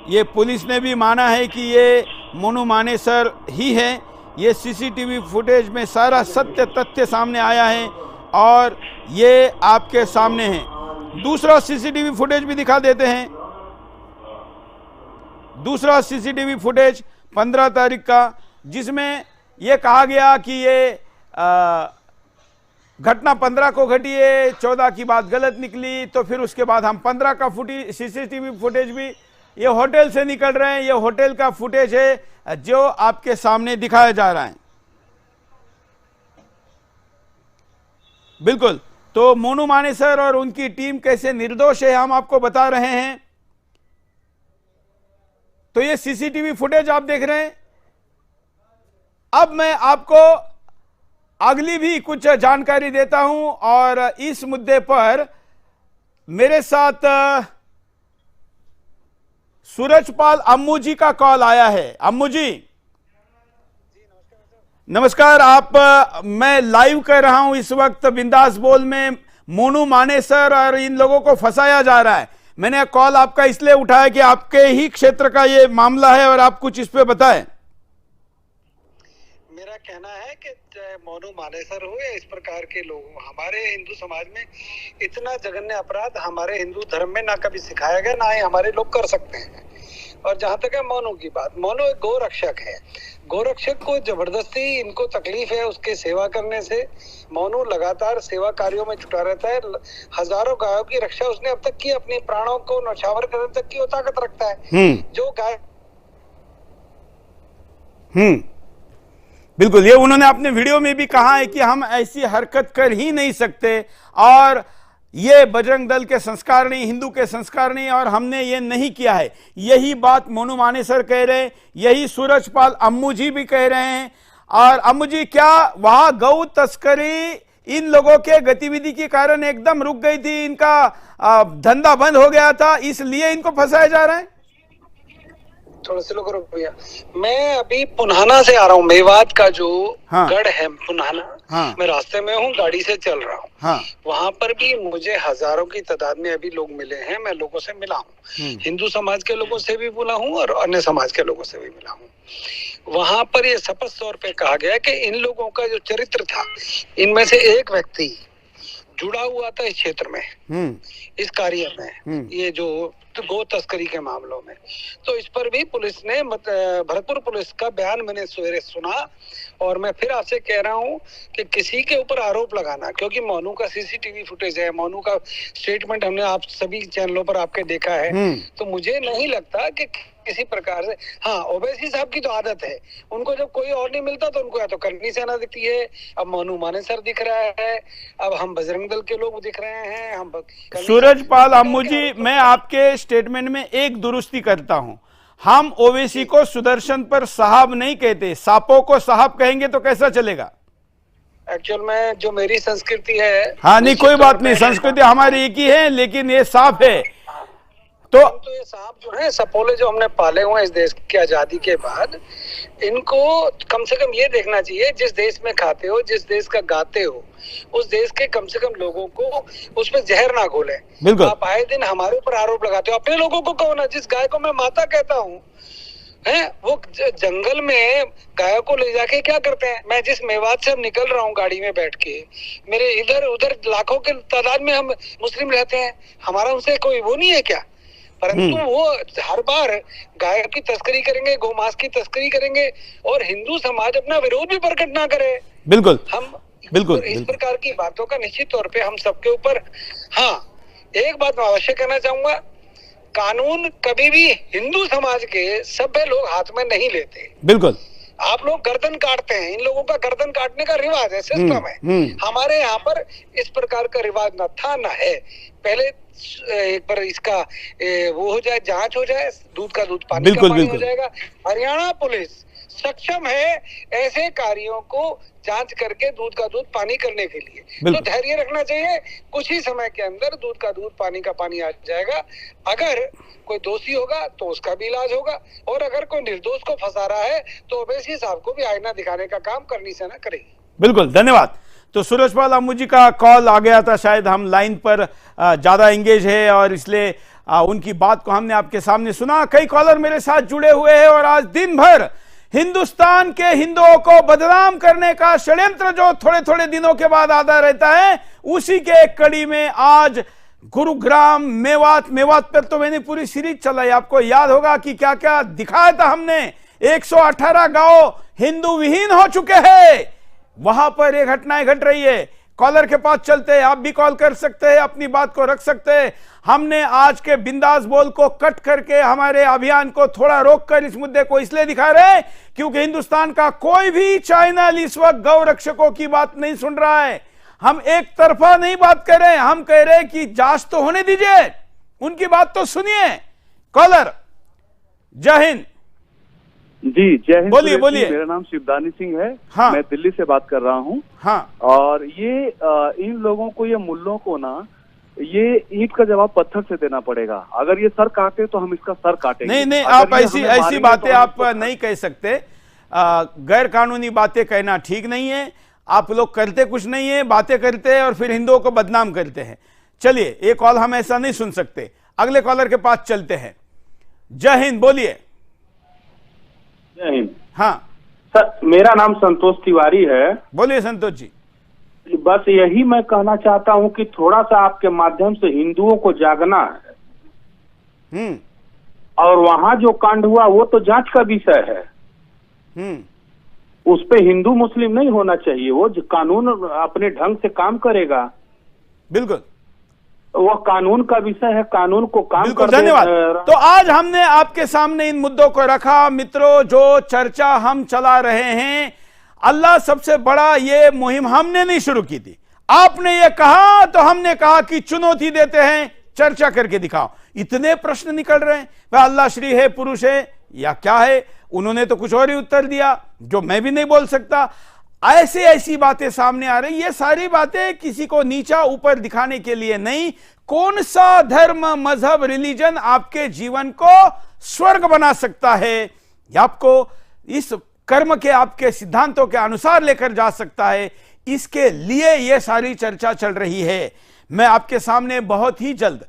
S1: ये पुलिस ने भी माना है कि ये मोनू मानेसर ही है। ये सीसीटीवी फुटेज में सारा सत्य तथ्य सामने आया है और ये आपके सामने है। दूसरा सीसीटीवी फुटेज भी दिखा देते हैं। दूसरा सीसीटीवी फुटेज 15 तारीख का, जिसमें यह कहा गया कि ये घटना 15 को घटी है, 14 की बात गलत निकली, तो फिर उसके बाद हम 15 का सीसीटीवी फुटेज भी, ये होटल से निकल रहे हैं, ये होटल का फुटेज है जो आपके सामने दिखाया जा रहा है। बिल्कुल, तो मोनू मानेसर और उनकी टीम कैसे निर्दोष है हम आपको बता रहे हैं। तो ये सीसीटीवी फुटेज आप देख रहे हैं। अब मैं आपको अगली भी कुछ जानकारी देता हूं और इस मुद्दे पर मेरे साथ सूरजपाल अम्मू जी का कॉल आया है। अम्मू जी नमस्कार। आप मैं लाइव कर रहा हूं इस वक्त बिंदास बोल में मोनू मानेसर और इन लोगों को फंसाया जा रहा है। मैंने कॉल आपका इसलिए उठाया कि आपके ही क्षेत्र का ये मामला है और आप कुछ इस पे बताएं।
S12: मेरा कहना है कि मोनू मानेसर हो या इस प्रकार के लोग हो, हमारे हिंदू समाज में इतना जघन्य अपराध हमारे हिंदू धर्म में ना कभी सिखाया गया, ना ही हमारे लोग कर सकते हैं। और जहां तक है मोनू की बात, मोनू एक गोरक्षक है। गोरक्षक को जबरदस्ती इनको तकलीफ है उसके सेवा करने से। मोनू लगातार सेवा कार्यों में जुटा रहता है। हजारों गायों की रक्षा उसने अब तक की, अपने प्राणों को न्यौछावर करने तक की वो ताकत रखता है। जो गाय
S1: बिल्कुल, ये उन्होंने अपने वीडियो में भी कहा है कि हम ऐसी हरकत कर ही नहीं सकते और ये बजरंग दल के संस्कार नहीं, हिंदू के संस्कार नहीं और हमने ये नहीं किया है। यही बात मोनू मानेसर कह रहे हैं, यही सूरजपाल अम्मू जी भी कह रहे हैं। और अम्मू जी, क्या वहां गौ तस्करी इन लोगों के गतिविधि के कारण एकदम रुक गई थी, इनका धंधा बंद हो गया था, इसलिए इनको फंसाया जा रहा है?
S12: थोड़ा से लोग रुक भैया, मैं अभी पुन्हाना से आ रहा हूँ। मेवात का जो गढ़ है पुन्हाना, मैं रास्ते में हूँ, गाड़ी से चल रहा हूँ। वहां पर भी मुझे हजारों की तादाद में अभी लोग मिले हैं। मैं लोगों से मिला हूँ, हिंदू समाज के लोगों से भी मिला हूँ और अन्य समाज के लोगों से भी मिला हूँ। वहां पर ये स्पष्ट तौर पे कहा गया कि इन लोगों का जो चरित्र था, इनमें से एक व्यक्ति जुड़ा हुआ था इस क्षेत्र में, इस कार्य में, ये जो गो तस्करी के मामलों में। तो इस पर भी पुलिस ने भरतपुर पुलिस का बयान मैंने सवेरे सुना और मैं फिर आपसे कह रहा हूं कि किसी के ऊपर आरोप लगाना, क्योंकि मोनू का सीसीटीवी फुटेज है, मोनू का स्टेटमेंट हमने आप सभी चैनलों पर आपके देखा है, तो मुझे नहीं लगता कि किसी प्रकार से, हाँ ओवैसी साहब की तो आदत है, उनको जब कोई और नहीं मिलता तो उनको या तो करनी सेना दिखती है। अब मोनू मानेसर दिख रहा है, अब हम बजरंग दल के लोग दिख रहे हैं, हम
S1: सूरजपाल अम्मू जी, मैं आपके स्टेटमेंट में एक दुरुस्ती करता हूं। हम ओवैसी को सुदर्शन पर साहब नहीं कहते, सांपों को साहब कहेंगे तो कैसा चलेगा?
S12: एक्चुअल में जो मेरी संस्कृति है,
S1: हाँ नहीं कोई बात नहीं, संस्कृति हमारी एक ही है, लेकिन ये सांप है तो
S12: ये सांप जो है सपोले जो हमने पाले हुए हैं इस देश की आजादी के बाद, इनको कम से कम ये देखना चाहिए, जिस देश में खाते हो, जिस देश का गाते हो, उस देश के कम से कम लोगों को उसमें जहर ना घोले। आप आए दिन हमारे ऊपर आरोप लगाते हो, अपने लोगों को कहो ना। जिस गाय को मैं माता कहता हूँ है, वो जंगल में गायों को ले जाके क्या करते हैं। मैं जिस मेवात से अब निकल रहा हूँ गाड़ी में बैठ के, मेरे इधर उधर लाखों के तादाद में हम मुस्लिम रहते हैं, हमारा उनसे कोई वो नहीं है क्या? परंतु वो हर बार गाय की तस्करी करेंगे, गोमांस की तस्करी करेंगे और हिंदू समाज अपना विरोध भी प्रकट ना करे।
S1: बिल्कुल,
S12: हम
S1: बिल्कुल
S12: इस प्रकार की बातों का निश्चित तौर पे हम सबके ऊपर, हाँ एक बात मैं अवश्य कहना चाहूंगा, कानून कभी भी हिंदू समाज के सभ्य लोग हाथ में नहीं लेते।
S1: बिल्कुल,
S12: आप लोग गर्दन काटते हैं, इन लोगों का गर्दन काटने का रिवाज है, सिस्टम है। हमारे यहाँ पर इस प्रकार का रिवाज न था न है। पहले एक बार इसका वो हो जाए, जांच हो जाए, दूध का दूध पानी का पानी हो जाएगा। हरियाणा पुलिस सक्षम है ऐसे कार्यों को जांच करके दूध का दूध पानी करने के लिए, तो धैर्य रखना चाहिए। कुछ ही समय के अंदर दूध का दूध पानी का पानी आ जाएगा। अगर कोई दोषी होगा तो उसका भी इलाज होगा, और अगर कोई निर्दोष को फंसा रहा है तो ओवैसी साहब को भी आईना दिखाने का काम करनी सेना करेगी।
S1: बिल्कुल, धन्यवाद। तो सूरजपाल अम्मू जी का कॉल आ गया था, शायद हम लाइन पर ज्यादा एंगेज है और इसलिए उनकी बात को हमने आपके सामने सुना। कई कॉलर मेरे साथ जुड़े हुए हैं और आज दिन भर हिंदुस्तान के हिंदुओं को बदनाम करने का षड्यंत्र जो थोड़े थोड़े दिनों के बाद आता रहता है, उसी के एक कड़ी में आज गुरुग्राम, मेवात पर तो मैंने पूरी सीरीज चलाई। आपको याद होगा कि क्या क्या दिखाया था हमने। 118 गांव हिंदू विहीन हो चुके हैं, वहां पर ये घटनाएं घट रही है। कॉलर के पास चलते हैं, आप भी कॉल कर सकते हैं, अपनी बात को रख सकते हैं। हमने आज के बिंदास बोल को कट करके हमारे अभियान को थोड़ा रोककर इस मुद्दे को इसलिए दिखा रहे हैं क्योंकि हिंदुस्तान का कोई भी चैनल इस वक्त गौ रक्षकों की बात नहीं सुन रहा है। हम एक तरफा नहीं बात कर रहे, हम कह रहे हैं कि जांच तो होने दीजिए, उनकी बात तो सुनिए। कॉलर, जय हिंद।
S13: जी जय हिंद।
S1: बोलिए बोलिए।
S13: मेरा नाम शिवदानी सिंह है।
S1: हाँ।
S13: मैं दिल्ली से बात कर रहा हूँ।
S1: हाँ।
S13: और ये इन लोगों को, ये मुल्लों को ना, ये ईंट का जवाब पत्थर से देना पड़ेगा। अगर ये सर काटे तो हम इसका सर काटेंगे।
S1: नहीं नहीं, आप ऐसी बातें आप नहीं कह सकते। गैर कानूनी बातें कहना ठीक नहीं है। आप लोग करते कुछ नहीं है, बातें करते हैं और फिर हिंदुओं को बदनाम करते हैं। चलिए, ये कॉल हम ऐसा नहीं सुन सकते, अगले कॉलर के पास चलते हैं। जय हिंद, बोलिए।
S14: जय हिंद।
S1: हाँ
S14: सर, मेरा नाम संतोष तिवारी है।
S1: बोलिए संतोष जी।
S14: बस यही मैं कहना चाहता हूं कि थोड़ा सा आपके माध्यम से हिंदुओं को जागना है। और वहां जो कांड हुआ वो तो जांच का विषय है। उस पे हिंदू मुस्लिम नहीं होना चाहिए, वो जो कानून अपने ढंग से काम करेगा।
S1: बिल्कुल,
S14: वो कानून का विषय है, कानून को काम कर।
S1: धन्यवाद। तो आज हमने आपके सामने इन मुद्दों को रखा। मित्रों, जो चर्चा हम चला रहे हैं, अल्लाह सबसे बड़ा, ये मुहिम हमने नहीं शुरू की थी, आपने ये कहा तो हमने कहा कि चुनौती देते हैं, चर्चा करके दिखाओ। इतने प्रश्न निकल रहे हैं, वह अल्लाह श्री है, पुरुष है या क्या है? उन्होंने तो कुछ और ही उत्तर दिया जो मैं भी नहीं बोल सकता। ऐसी बातें सामने आ रही। ये सारी बातें किसी को नीचा ऊपर दिखाने के लिए नहीं। कौन सा धर्म, मजहब, रिलीजन आपके जीवन को स्वर्ग बना सकता है या आपको इस कर्म के, आपके सिद्धांतों के अनुसार लेकर जा सकता है, इसके लिए यह सारी चर्चा चल रही है। मैं आपके सामने बहुत ही जल्द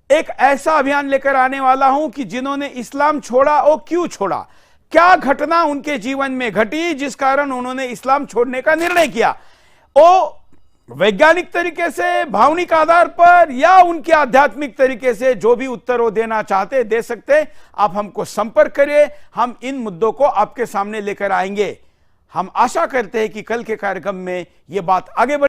S1: एक ऐसा अभियान लेकर आने वाला हूं कि जिन्होंने इस्लाम छोड़ा, वो क्यों छोड़ा, क्या घटना उनके जीवन में घटी जिस कारण उन्होंने इस्लाम छोड़ने का निर्णय किया। वो वैज्ञानिक तरीके से, भावनिक आधार पर या उनके आध्यात्मिक तरीके से जो भी उत्तर वो देना चाहते दे सकते। आप हमको संपर्क करिए, हम इन मुद्दों को आपके सामने लेकर आएंगे। हम आशा करते हैं कि कल के कार्यक्रम में यह बात आगे बढ़े।